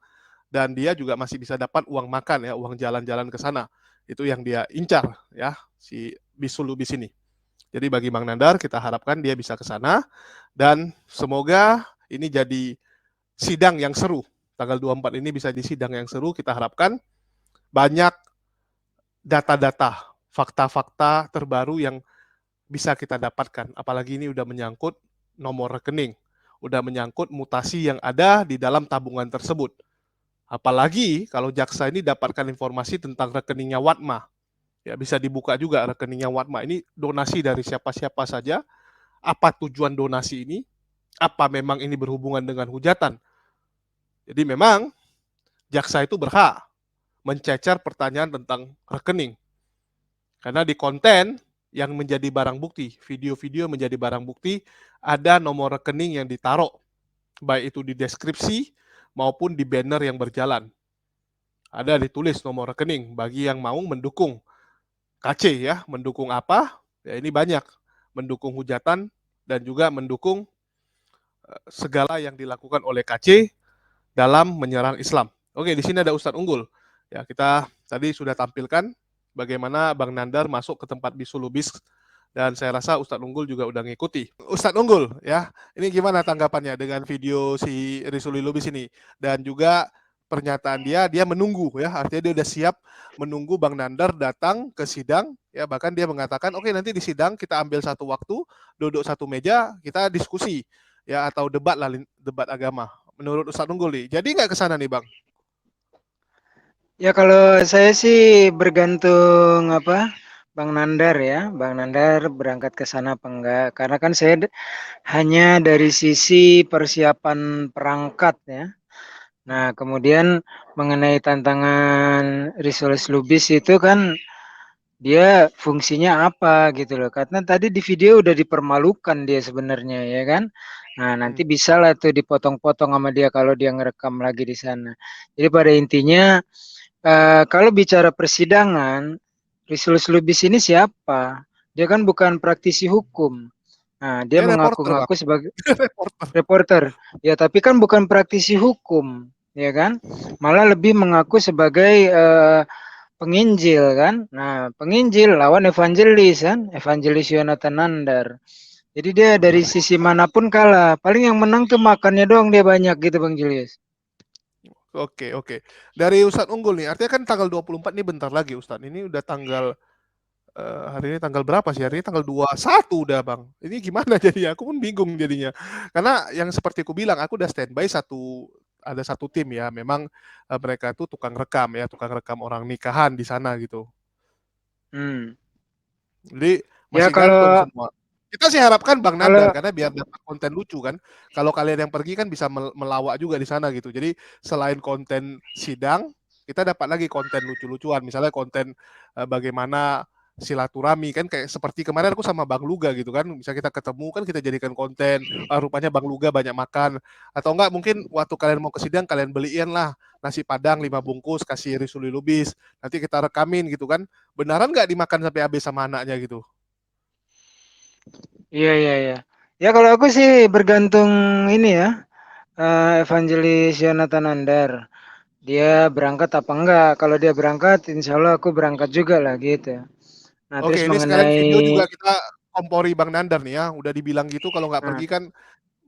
Speaker 1: dan dia juga masih bisa dapat uang makan ya, uang jalan-jalan ke sana, itu yang dia incar ya, si Bisu Lubis ini. Jadi bagi Bang Nandar kita harapkan dia bisa ke sana, dan semoga ini jadi sidang yang seru, tanggal 24 ini bisa di sidang yang seru, kita harapkan banyak data-data, fakta-fakta terbaru yang bisa kita dapatkan. Apalagi ini udah menyangkut nomor rekening, udah menyangkut mutasi yang ada di dalam tabungan tersebut. Apalagi kalau jaksa ini dapatkan informasi tentang rekeningnya Watma, ya bisa dibuka juga rekeningnya Watma. Ini donasi dari siapa-siapa saja, apa tujuan donasi ini, apa memang ini berhubungan dengan hujatan. Jadi memang jaksa itu berhak mencecer pertanyaan tentang rekening. Karena di konten yang menjadi barang bukti, video-video menjadi barang bukti, ada nomor rekening yang ditaruh, baik itu di deskripsi maupun di banner yang berjalan. Ada ditulis nomor rekening bagi yang mau mendukung KC ya, mendukung apa? Ya ini banyak, mendukung hujatan dan juga mendukung segala yang dilakukan oleh KC dalam menyerang Islam. Oke, di sini ada Ustadz Unggul. Ya, kita tadi sudah tampilkan bagaimana Bang Nandar masuk ke tempat Bisu Lubis, dan saya rasa Ustadz Unggul juga udah ngikuti. Ustadz Unggul, ya, ini gimana tanggapannya dengan video si Risuli Lubis ini? Dan juga pernyataan dia menunggu ya, artinya dia udah siap menunggu Bang Nandar datang ke sidang, ya bahkan dia mengatakan, oke nanti di sidang kita ambil satu waktu, duduk satu meja, kita diskusi, ya atau debat lah, debat agama. Menurut Ustadz Unggul nih, jadi nggak ke sana nih Bang?
Speaker 4: Ya kalau saya sih bergantung Bang Nandar ya, Bang Nandar berangkat ke sana apa enggak? Karena kan saya hanya dari sisi persiapan perangkat ya. Nah kemudian mengenai tantangan Risoles Lubis itu kan dia fungsinya apa gitu loh. Karena tadi di video udah dipermalukan dia sebenarnya ya kan. Nah nanti bisa lah tuh dipotong-potong sama dia kalau dia ngerekam lagi di sana. Jadi pada intinya kalau bicara persidangan, Risulus Lubis ini siapa? Dia kan bukan praktisi hukum. Nah, dia mengaku-ngaku sebagai reporter. Ya, tapi kan bukan praktisi hukum, ya kan? Malah lebih mengaku sebagai penginjil kan. Nah, penginjil lawan evangelis kan, evangelis Yonatan Nandar. Jadi dia dari sisi manapun kalah. Paling yang menang tuh makannya doang dia banyak gitu Bang Julius.
Speaker 1: Oke, oke. Dari Ustadz Unggul nih, artinya kan tanggal 24 nih bentar lagi Ustadz. Ini udah tanggal hari ini tanggal berapa sih? Hari ini tanggal 21 udah, Bang. Ini gimana jadinya? Aku pun bingung jadinya. Karena yang seperti aku bilang, aku udah standby ada satu tim ya. Memang mereka itu tukang rekam orang nikahan di sana gitu.
Speaker 4: Hmm.
Speaker 1: Jadi
Speaker 4: Ya
Speaker 1: masih gantung
Speaker 4: kalau
Speaker 1: semua. Kita sih harapkan Bang Nandar
Speaker 4: kalau
Speaker 1: karena biar dapat konten lucu kan. Kalau kalian yang pergi kan bisa melawak juga di sana gitu. Jadi selain konten sidang, kita dapat lagi konten lucu-lucuan. Misalnya konten bagaimana silaturahmi kan kayak seperti kemarin aku sama Bang Luga gitu kan. Bisa kita ketemu kan kita jadikan konten. Rupanya Bang Luga banyak makan. Atau enggak mungkin waktu kalian mau ke sidang kalian beliin lah nasi Padang 5 bungkus kasih Risuli Lubis. Nanti kita rekamin gitu kan. Benaran nggak dimakan sampai habis sama anaknya gitu?
Speaker 4: iya iya iya. Ya kalau aku sih bergantung ini ya, evangelis Yonatan Nandar. Dia berangkat apa enggak? Kalau dia berangkat, insya Allah aku berangkat juga lah gitu. Nah
Speaker 1: Oke,
Speaker 4: terus
Speaker 1: ini sekalian
Speaker 4: mengenai,
Speaker 1: video juga kita kompori Bang Nandar nih ya. Udah dibilang gitu kalau nggak
Speaker 4: nah,
Speaker 1: pergi kan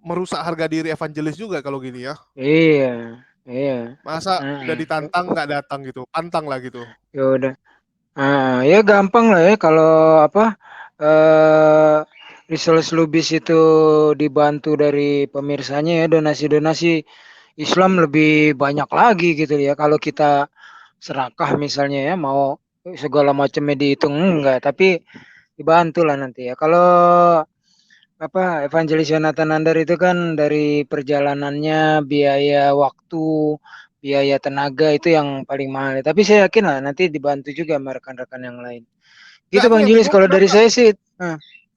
Speaker 1: merusak harga diri evangelis juga kalau gini ya.
Speaker 4: iya iya,
Speaker 1: Masa udah
Speaker 4: Heeh.
Speaker 1: ditantang nggak datang gitu, pantang lah gitu.
Speaker 4: Ya udah. Ya gampang lah ya kalau apa eh Resource Lubis itu dibantu dari pemirsanya ya donasi-donasi Islam lebih banyak lagi gitu ya. Kalau kita serakah misalnya ya mau segala macamnya dihitung enggak, tapi dibantu lah nanti ya. Kalau apa Evangelis Yonatan Nandar itu kan dari perjalanannya biaya waktu, biaya tenaga itu yang paling mahal. Tapi saya yakin lah nanti dibantu juga sama rekan-rekan yang lain.
Speaker 1: Nggak,
Speaker 4: Gitu
Speaker 1: aku
Speaker 4: Bang
Speaker 1: yang
Speaker 4: Julius
Speaker 1: bingung
Speaker 4: kalau dari
Speaker 1: kenapa
Speaker 4: saya sih. Nah,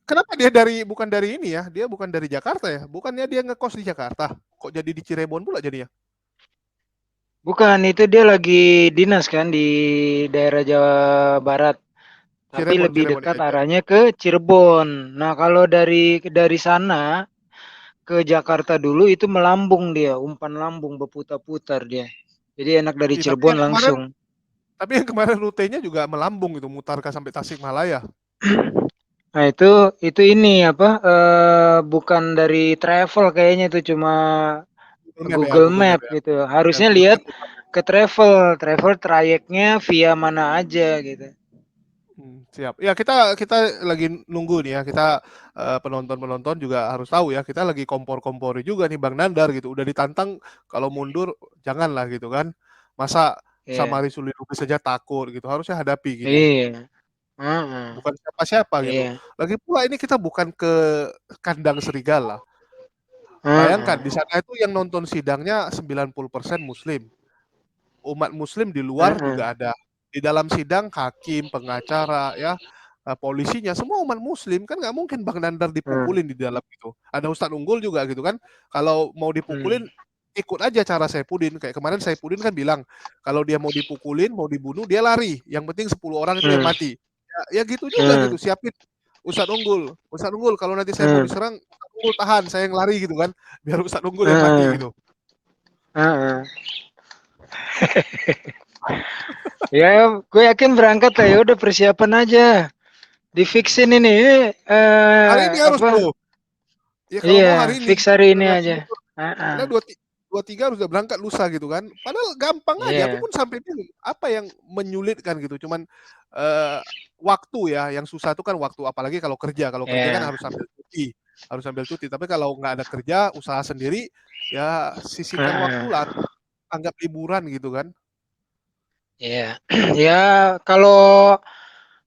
Speaker 1: kenapa dia bukan dari ini ya? Dia bukan dari Jakarta ya? Bukannya dia ngekos di Jakarta? Kok jadi di Cirebon pula jadinya?
Speaker 4: bukan itu dia lagi dinas kan di daerah Jawa Barat, tapi
Speaker 1: Cirebon,
Speaker 4: lebih
Speaker 1: Cirebon
Speaker 4: dekat
Speaker 1: ya.
Speaker 4: arahnya ke Cirebon. Nah, kalau dari sana ke Jakarta dulu itu melambung dia, umpan lambung berputar-putar dia. Jadi enak dari
Speaker 1: Ih,
Speaker 4: Cirebon langsung.
Speaker 1: tapi yang kemarin rutenya juga melambung gitu, mutarkah sampai Tasikmalaya.
Speaker 4: Nah, itu ini apa bukan dari travel kayaknya itu cuma
Speaker 1: Google Map ya,
Speaker 4: Google
Speaker 1: Google Map
Speaker 4: Map
Speaker 1: ya.
Speaker 4: gitu.
Speaker 1: Ya
Speaker 4: Harusnya
Speaker 1: Google
Speaker 4: lihat
Speaker 1: Map mutar.
Speaker 4: ke travel trayeknya via mana aja gitu.
Speaker 1: Siap. Ya kita lagi nunggu nih ya. Kita penonton-penonton juga harus tahu ya. Kita lagi kompor-kompori juga nih Bang Nandar gitu. Udah ditantang kalau mundur janganlah gitu kan. Masa sama
Speaker 4: Iya.
Speaker 1: Risuli Lubis saja takut gitu. Harusnya hadapi gini.
Speaker 4: Iya. Heeh.
Speaker 1: Bukan siapa-siapa gitu.
Speaker 4: Iya.
Speaker 1: Lagi pula ini kita bukan ke kandang serigala. Bayangkan
Speaker 4: Heeh.
Speaker 1: di sana itu yang nonton sidangnya 90% muslim. Umat muslim di luar
Speaker 4: Heeh.
Speaker 1: juga ada. Di dalam sidang hakim, pengacara, ya polisinya semua umat muslim kan nggak mungkin Bang Nandar
Speaker 4: Heeh.
Speaker 1: dipukulin di dalam itu. Ada Ustadz Unggul juga gitu kan. Kalau mau dipukulin
Speaker 4: Hmm.
Speaker 1: ikut aja cara Saipudin. Kayak kemarin Saipudin kan bilang kalau dia mau dipukulin, mau dibunuh dia lari. Yang penting 10 orang itu yang
Speaker 4: Hmm.
Speaker 1: mati. Ya gitu juga gitu.
Speaker 4: Hmm.
Speaker 1: Siapin Ustadz Unggul. Ustadz Unggul kalau nanti saya mau
Speaker 4: Hmm.
Speaker 1: diserang, Ustadz Unggul tahan, saya yang lari gitu kan. Biar Ustadz Unggul yang mati
Speaker 4: Heeh.
Speaker 1: gitu.
Speaker 4: Heeh. Ya, gue yakin berangkat lah ya. Udah persiapan aja. Difixin ini
Speaker 1: Hari ini harus
Speaker 4: apa?
Speaker 1: bro. Ya kalau
Speaker 4: Iya,
Speaker 1: mau hari ini
Speaker 4: fix hari ini
Speaker 1: jangan
Speaker 4: aja.
Speaker 1: mundur.
Speaker 4: Heeh.
Speaker 1: Karena dua tiga harus udah berangkat lusa gitu kan. Padahal gampang aja. Aku
Speaker 4: Iya.
Speaker 1: pun sampai bingung apa yang menyulitkan gitu. Cuman waktu ya yang susah itu kan waktu. Apalagi kalau kerja. Kalau kerja kan
Speaker 4: Iya.
Speaker 1: harus sambil cuti. Harus sambil cuti. Tapi kalau nggak ada kerja, usaha sendiri, ya sisihkan waktu
Speaker 4: Heeh.
Speaker 1: lah. Anggap liburan gitu kan.
Speaker 4: Iya. Ya, kalau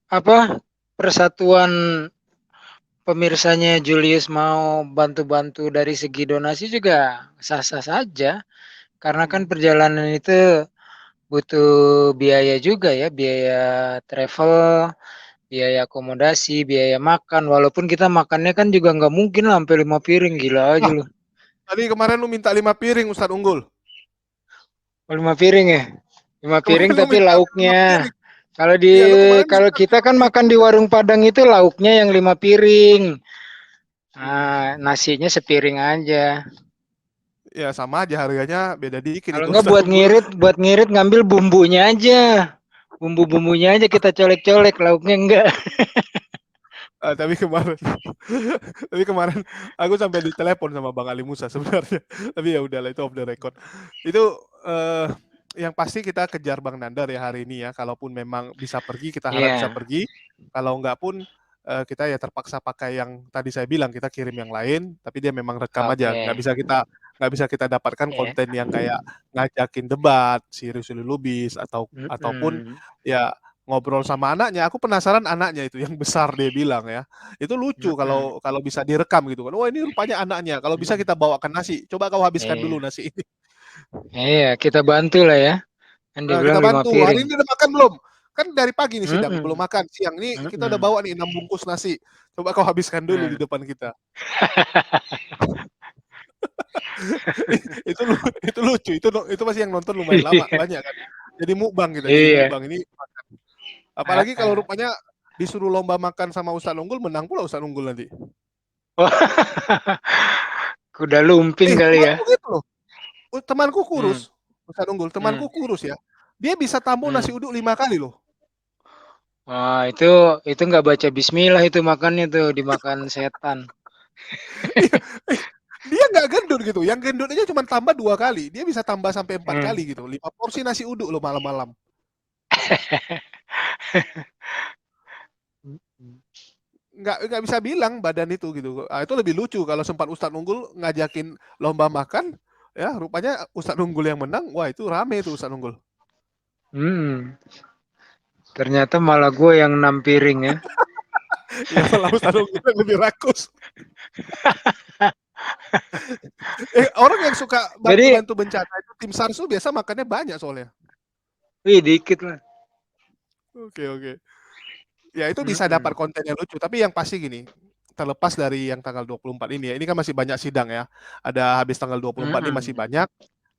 Speaker 4: apa persatuan pemirsanya Julius mau bantu-bantu dari segi donasi juga sah-sah saja. Karena kan
Speaker 1: Hmm.
Speaker 4: perjalanan itu butuh biaya juga ya, biaya travel, biaya akomodasi, biaya makan. Walaupun kita makannya kan juga nggak mungkin lah sampai 5 piring, gila aja
Speaker 1: Wah,
Speaker 4: loh.
Speaker 1: tadi kemarin lu minta 5 piring Ustadz Unggul.
Speaker 4: 5 piring ya, 5 piring
Speaker 1: Kemarin lu
Speaker 4: tapi
Speaker 1: minta 5
Speaker 4: lauknya.
Speaker 1: piring.
Speaker 4: Kalau
Speaker 1: Iya, lu kemarin
Speaker 4: kalau
Speaker 1: minta
Speaker 4: kita
Speaker 1: 5
Speaker 4: kan
Speaker 1: piring.
Speaker 4: makan di warung Padang itu lauknya yang 5 piring.
Speaker 1: Hmm.
Speaker 4: Nasinya sepiring aja.
Speaker 1: Ya sama aja harganya beda dikit
Speaker 4: Kalau
Speaker 1: itu
Speaker 4: nggak
Speaker 1: Ustadz Unggul.
Speaker 4: buat ngirit ngambil bumbunya aja. Bumbu-bumbunya aja kita colek-colek, lauknya enggak.
Speaker 1: Tapi kemarin tapi kemarin aku sampai ditelepon sama Bang Ali Musa sebenarnya. Tapi ya udahlah, itu off the record. Itu yang pasti kita kejar Bang Nandar ya hari ini ya. Kalaupun memang bisa pergi, kita harap bisa
Speaker 4: Iya,
Speaker 1: pergi. Kalau enggak pun kita ya terpaksa pakai yang tadi saya bilang, kita kirim yang lain, tapi dia memang rekam aja.
Speaker 4: oke.
Speaker 1: Nggak bisa kita dapatkan
Speaker 4: Iya.
Speaker 1: konten yang kayak ngajakin debat si Rusuli Lubis ataupun
Speaker 4: Mhm.
Speaker 1: ya ngobrol sama anaknya. Aku penasaran anaknya itu yang besar, dia bilang ya. Itu lucu
Speaker 4: Mhm.
Speaker 1: kalau kalau bisa direkam gitu kan. Wah, ini rupanya anaknya. Kalau bisa kita bawakan nasi. Coba kau habiskan dulu
Speaker 4: Iya.
Speaker 1: nasi ini.
Speaker 4: Iya, kita bantu lah ya. Kan dia
Speaker 1: Nah,
Speaker 4: bilang
Speaker 1: kita
Speaker 4: 5
Speaker 1: bantu. Hari
Speaker 4: piring.
Speaker 1: ini udah makan belum? Kan dari pagi nih sidang, belum
Speaker 4: Mhm.
Speaker 1: makan. Siang ini kita udah
Speaker 4: Mhm.
Speaker 1: bawa nih 6 bungkus nasi. Coba kau habiskan dulu di
Speaker 4: Nah.
Speaker 1: depan kita. itu itu lucu. Itu pasti yang nonton lumayan lama,
Speaker 4: Iya.
Speaker 1: banyak kan. Jadi mukbang kita, jadi
Speaker 4: Iya.
Speaker 1: mukbang ini. Apalagi kalau
Speaker 4: Heeh.
Speaker 1: rupanya disuruh lomba makan sama Ustadz Unggul, menang pula Ustadz Unggul nanti.
Speaker 4: Kuda lumping kali ya.
Speaker 1: Temanku gitu loh. Temanku
Speaker 4: Hmm.
Speaker 1: kurus. Ustadz Unggul, temanku
Speaker 4: Hmm.
Speaker 1: kurus ya. Dia bisa tampung nasi
Speaker 4: Hmm.
Speaker 1: uduk 5 kali loh.
Speaker 4: Wah, itu nggak baca bismillah itu makannya tuh, dimakan setan.
Speaker 1: Iya, dia nggak gendut gitu. Yang gendut aja cuma tambah 2 kali. Dia bisa tambah sampai 4
Speaker 4: Hmm.
Speaker 1: kali gitu. 5 porsi nasi uduk loh malam-malam. Nggak bisa bilang badan itu gitu. Itu lebih lucu kalau sempat Ustadz Unggul ngajakin lomba makan, ya rupanya Ustadz Unggul yang menang. Wah, itu rame itu Ustadz Unggul.
Speaker 4: Hmm. Ternyata malah gue yang 6 piring ya.
Speaker 1: Ya malah Ustadz Unggul yang lebih rakus. Orang yang suka
Speaker 4: Jadi,
Speaker 1: bantu-bantu bencana itu tim SAR itu biasa makannya banyak soalnya.
Speaker 4: wih dikit lah.
Speaker 1: Oke. Ya itu bisa dapat
Speaker 4: Mm-mm.
Speaker 1: konten yang lucu, tapi yang pasti gini, terlepas dari yang tanggal 24 ini ya, ini kan masih banyak sidang ya. Ada habis tanggal 24 ini masih
Speaker 4: Mm-mm.
Speaker 1: banyak.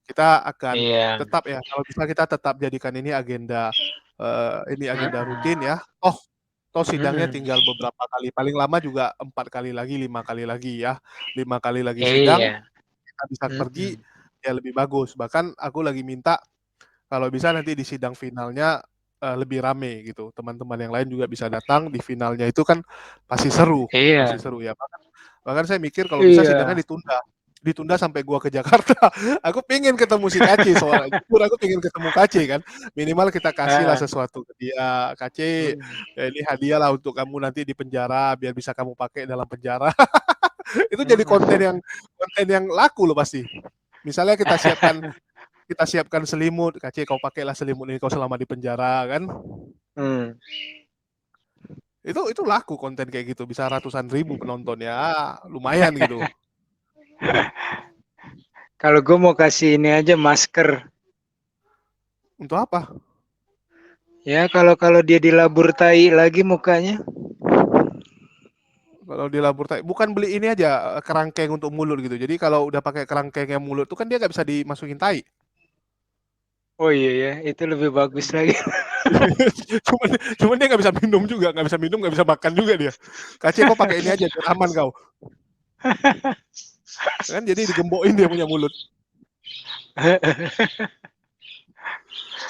Speaker 1: Kita akan
Speaker 4: Iya.
Speaker 1: tetap ya, kalau bisa kita tetap jadikan ini agenda
Speaker 4: Mm-mm.
Speaker 1: rutin ya. Toh sidangnya
Speaker 4: Mm-mm.
Speaker 1: tinggal beberapa kali, paling lama juga 4 kali lagi, 5 kali lagi ya. 5 kali lagi sidang,
Speaker 4: Iya.
Speaker 1: kita bisa pergi
Speaker 4: Mm-mm.
Speaker 1: ya lebih bagus. Bahkan aku lagi minta kalau bisa nanti di sidang finalnya lebih rame gitu. Teman-teman yang lain juga bisa datang di finalnya, itu kan pasti seru
Speaker 4: Iya.
Speaker 1: ya. Bahkan saya mikir kalau bisa sidangnya
Speaker 4: Iya.
Speaker 1: ditunda sampai gua ke Jakarta. Aku pengen ketemu si Kace, soalnya jujur aku pengen ketemu Kace kan. Minimal kita kasih lah
Speaker 4: Ah.
Speaker 1: sesuatu ke dia. Kace,
Speaker 4: Mm.
Speaker 1: ya ini hadiah lah untuk kamu nanti di penjara, biar bisa kamu pakai dalam penjara. Itu jadi
Speaker 4: Mm-mm.
Speaker 1: konten yang laku loh pasti. Misalnya kita siapkan selimut, Kace kau pakailah selimut ini kau selama di penjara kan.
Speaker 4: Hmm.
Speaker 1: Itu laku konten kayak gitu, bisa ratusan ribu penonton ya, lumayan gitu.
Speaker 4: Kalau gue mau kasih ini aja masker.
Speaker 1: Untuk apa?
Speaker 4: Ya kalau dia dilabur tai lagi mukanya.
Speaker 1: Kalau di labur tai, bukan beli ini aja kerangkeng untuk mulut gitu. Jadi kalau udah pakai kerangkeng yang mulut tuh kan dia nggak bisa dimasukin tai.
Speaker 4: Oh iya ya, itu lebih bagus lagi.
Speaker 1: cuman dia nggak bisa minum juga, nggak bisa makan juga dia. Kace kau pakai ini aja biar aman kau. Kan jadi digembokin dia punya mulut.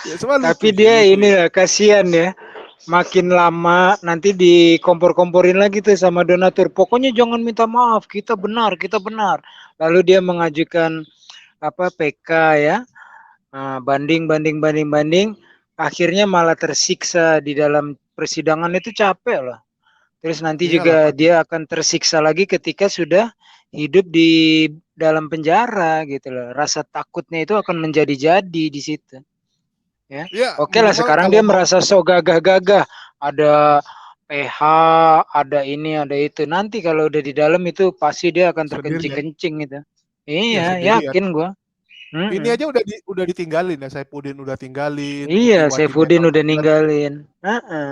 Speaker 1: Ya, semua
Speaker 4: Tapi
Speaker 1: lucu sih,
Speaker 4: dia
Speaker 1: lucu.
Speaker 4: ini kasihan ya. Makin lama nanti dikompor-komporin lagi tuh sama donatur. Pokoknya jangan minta maaf, kita benar, kita benar. Lalu dia mengajukan apa PK ya. Nah, banding. Akhirnya malah tersiksa di dalam persidangan, itu capek loh. Terus nanti
Speaker 1: Iyalah,
Speaker 4: juga
Speaker 1: Pak.
Speaker 4: dia akan tersiksa lagi ketika sudah hidup di dalam penjara gitu loh. Rasa takutnya itu akan menjadi-jadi di situ. Ya.
Speaker 1: Ya,
Speaker 4: Oke lah,
Speaker 1: minimal
Speaker 4: sekarang
Speaker 1: kalau
Speaker 4: dia
Speaker 1: mau
Speaker 4: merasa so gagah-gagah. Ada PH, ada ini, ada itu. Nanti kalau udah di dalam itu pasti dia akan
Speaker 1: sendirian,
Speaker 4: terkencing-kencing gitu.
Speaker 1: ya
Speaker 4: Iya,
Speaker 1: sendirian.
Speaker 4: yakin gua.
Speaker 1: Ini
Speaker 4: Mm-mm.
Speaker 1: aja udah ditinggalin ya, Saipudin udah tinggalin,
Speaker 4: Iya,
Speaker 1: Putriwati
Speaker 4: Saifuddin
Speaker 1: memang
Speaker 4: udah
Speaker 1: bukan,
Speaker 4: ninggalin.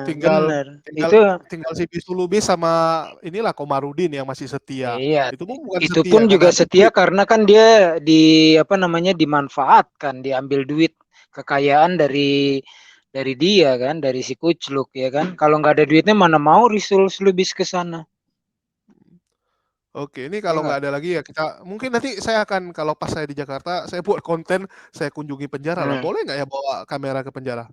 Speaker 1: tinggal
Speaker 4: Bener.
Speaker 1: tinggal
Speaker 4: Itu
Speaker 1: tinggal si Bisu Lubis sama inilah Komarudin yang masih setia.
Speaker 4: iya.
Speaker 1: Itu pun bukan
Speaker 4: Itu
Speaker 1: setia
Speaker 4: pun
Speaker 1: karena
Speaker 4: juga setia
Speaker 1: duit.
Speaker 4: karena kan dia apa namanya dimanfaatkan, diambil duit kekayaan dari dia kan, dari si Kucluk ya kan. Kalau nggak ada duitnya mana mau Risul Lubis ke sana.
Speaker 1: Oke, ini
Speaker 4: Ya
Speaker 1: kalau
Speaker 4: nggak?
Speaker 1: nggak ada lagi ya kita mungkin nanti saya akan, kalau pas saya di Jakarta saya buat konten saya kunjungi penjara lah.
Speaker 4: Hmm.
Speaker 1: Boleh nggak ya bawa kamera ke penjara?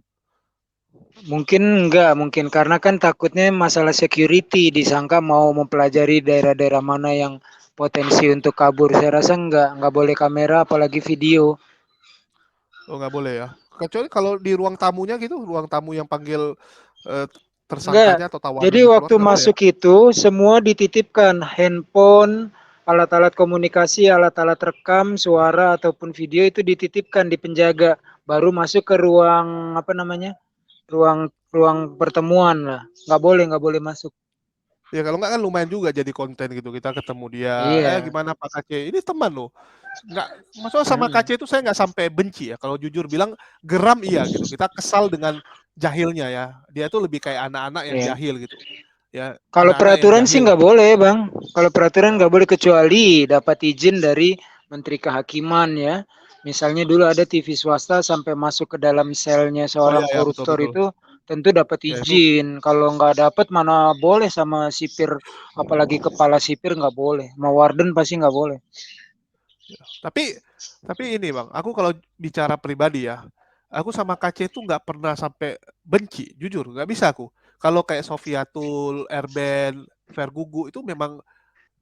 Speaker 4: Mungkin enggak, mungkin karena kan takutnya masalah security, disangka mau mempelajari daerah-daerah mana yang potensi untuk kabur. Saya rasa enggak boleh kamera apalagi video.
Speaker 1: Oh, nggak boleh ya. Kecuali kalau di ruang tamunya gitu, ruang tamu yang panggil eh,
Speaker 4: Enggak.
Speaker 1: tersangkanya atau
Speaker 4: Jadi
Speaker 1: tawanannya keluar
Speaker 4: waktu
Speaker 1: nggak boleh ya?
Speaker 4: masuk itu semua dititipkan handphone, alat-alat komunikasi, alat-alat rekam, suara ataupun video itu dititipkan di penjaga. Baru masuk ke ruang apa namanya? Ruang ruang pertemuan lah. Nggak boleh masuk.
Speaker 1: Ya kalau nggak kan lumayan juga jadi konten gitu. Kita ketemu dia,
Speaker 4: Iya.
Speaker 1: gimana Pak KC? Ini teman loh. Nggak, maksudnya sama
Speaker 4: Mm-mm.
Speaker 1: KC itu saya nggak sampai benci ya. Kalau jujur bilang geram iya gitu. Kita kesal dengan jahilnya ya. Dia tuh lebih kayak anak-anak yang
Speaker 4: Iya.
Speaker 1: jahil gitu. Ya,
Speaker 4: Kalau
Speaker 1: anak-anak yang
Speaker 4: peraturan sih
Speaker 1: jahil.
Speaker 4: nggak boleh, Bang. Kalau peraturan nggak boleh kecuali dapat izin dari Menteri Kehakiman ya. Misalnya dulu ada TV swasta sampai masuk ke dalam selnya
Speaker 1: Oh ya
Speaker 4: seorang
Speaker 1: ya betul
Speaker 4: koruptor
Speaker 1: betul.
Speaker 4: itu tentu dapat
Speaker 1: Ya itu.
Speaker 4: izin. Kalau nggak dapat mana boleh sama sipir, apalagi kepala sipir nggak boleh. Mau warden pasti nggak boleh.
Speaker 1: Tapi ini bang, aku kalau bicara pribadi ya, aku sama KC itu nggak pernah sampai benci, jujur nggak bisa aku. Kalau kayak Sofiatul, Erben, Vergugu itu memang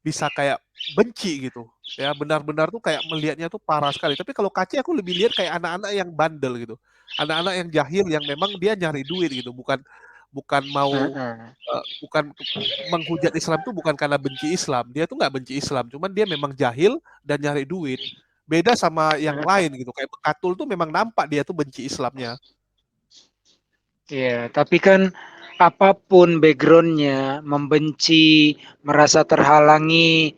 Speaker 1: bisa kayak benci gitu, ya benar-benar tuh kayak melihatnya tuh parah sekali. Tapi kalau KC aku lebih lihat kayak anak-anak yang bandel gitu, anak-anak yang jahil yang memang dia nyari duit gitu, bukan bukan mau
Speaker 4: Heeh.
Speaker 1: bukan menghujat Islam tuh bukan karena benci Islam. Dia tuh nggak benci Islam, cuman dia memang jahil dan nyari duit. Beda sama yang lain gitu. Kayak Bekatul tuh memang nampak dia tuh benci Islamnya.
Speaker 4: Iya, tapi kan apapun backgroundnya, membenci, merasa terhalangi,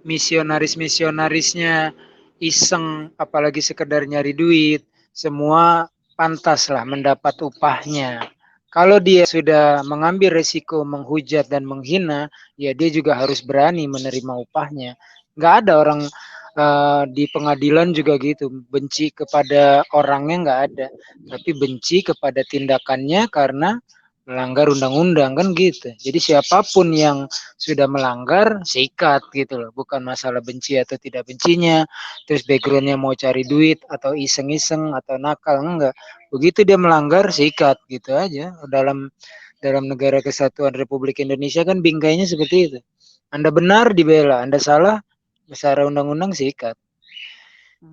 Speaker 4: misionaris-misionarisnya iseng, apalagi sekedar nyari duit, semua pantas lah mendapat upahnya. Kalau dia sudah mengambil resiko menghujat dan menghina, ya dia juga harus berani menerima upahnya. Nggak ada orang di pengadilan juga gitu, benci kepada orangnya nggak ada, tapi benci kepada tindakannya karena melanggar undang-undang kan gitu. Jadi siapapun yang sudah melanggar sikat gitu loh, bukan masalah benci atau tidak bencinya, terus backgroundnya mau cari duit atau iseng-iseng atau nakal, enggak, begitu dia melanggar sikat gitu aja. Dalam negara kesatuan Republik Indonesia kan bingkainya seperti itu. Anda benar dibela, Anda salah secara undang-undang sikat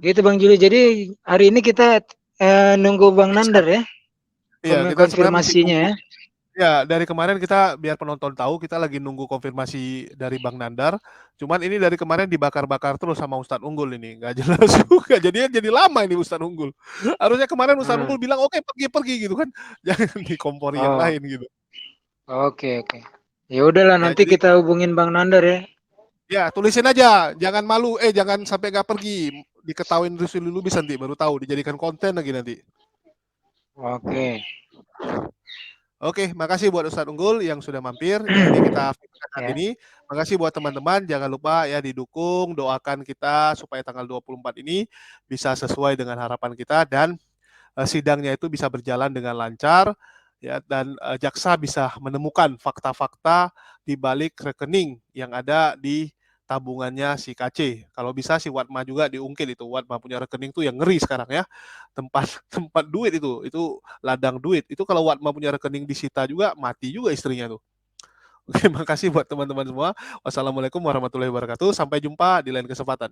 Speaker 4: gitu Bang Juli. Jadi hari ini kita nunggu Bang Nandar ya
Speaker 1: Iya, kita sebenarnya masih
Speaker 4: konfirmasinya
Speaker 1: nunggu.
Speaker 4: ya.
Speaker 1: Ya, dari kemarin kita biar penonton tahu kita lagi nunggu konfirmasi dari Bang Nandar. Cuman ini dari kemarin dibakar-bakar terus sama Ustadz Unggul ini, nggak jelas juga. Jadi lama ini Ustadz Unggul. Harusnya kemarin Ustadz
Speaker 4: Hmm.
Speaker 1: Unggul bilang oke pergi-pergi gitu kan, jangan dikompori yang
Speaker 4: Oh,
Speaker 1: lain gitu.
Speaker 4: oke oke. Ya udahlah
Speaker 1: Ya
Speaker 4: nanti
Speaker 1: jadi
Speaker 4: kita hubungin Bang Nandar ya.
Speaker 1: ya tulisin aja, jangan malu, jangan sampai nggak pergi. Diketahuin Rusuli Lubis nanti baru tahu, dijadikan konten lagi nanti.
Speaker 4: Oke.
Speaker 1: Oke, makasih buat Ustadz Unggul yang sudah mampir. Ya, ini kita fikirkan hari
Speaker 4: Ya.
Speaker 1: ini. Makasih buat teman-teman, jangan lupa ya didukung, doakan kita supaya tanggal 24 ini bisa sesuai dengan harapan kita dan sidangnya itu bisa berjalan dengan lancar ya dan jaksa bisa menemukan fakta-fakta di balik rekening yang ada di tabungannya si KC. Kalau bisa si Watma juga diungkit itu. Watma punya rekening tuh yang ngeri sekarang ya. Tempat tempat duit itu ladang duit. Itu kalau Watma punya rekening disita juga mati juga istrinya tuh. Oke, makasih buat teman-teman semua. Wassalamualaikum warahmatullahi wabarakatuh. Sampai jumpa di lain kesempatan.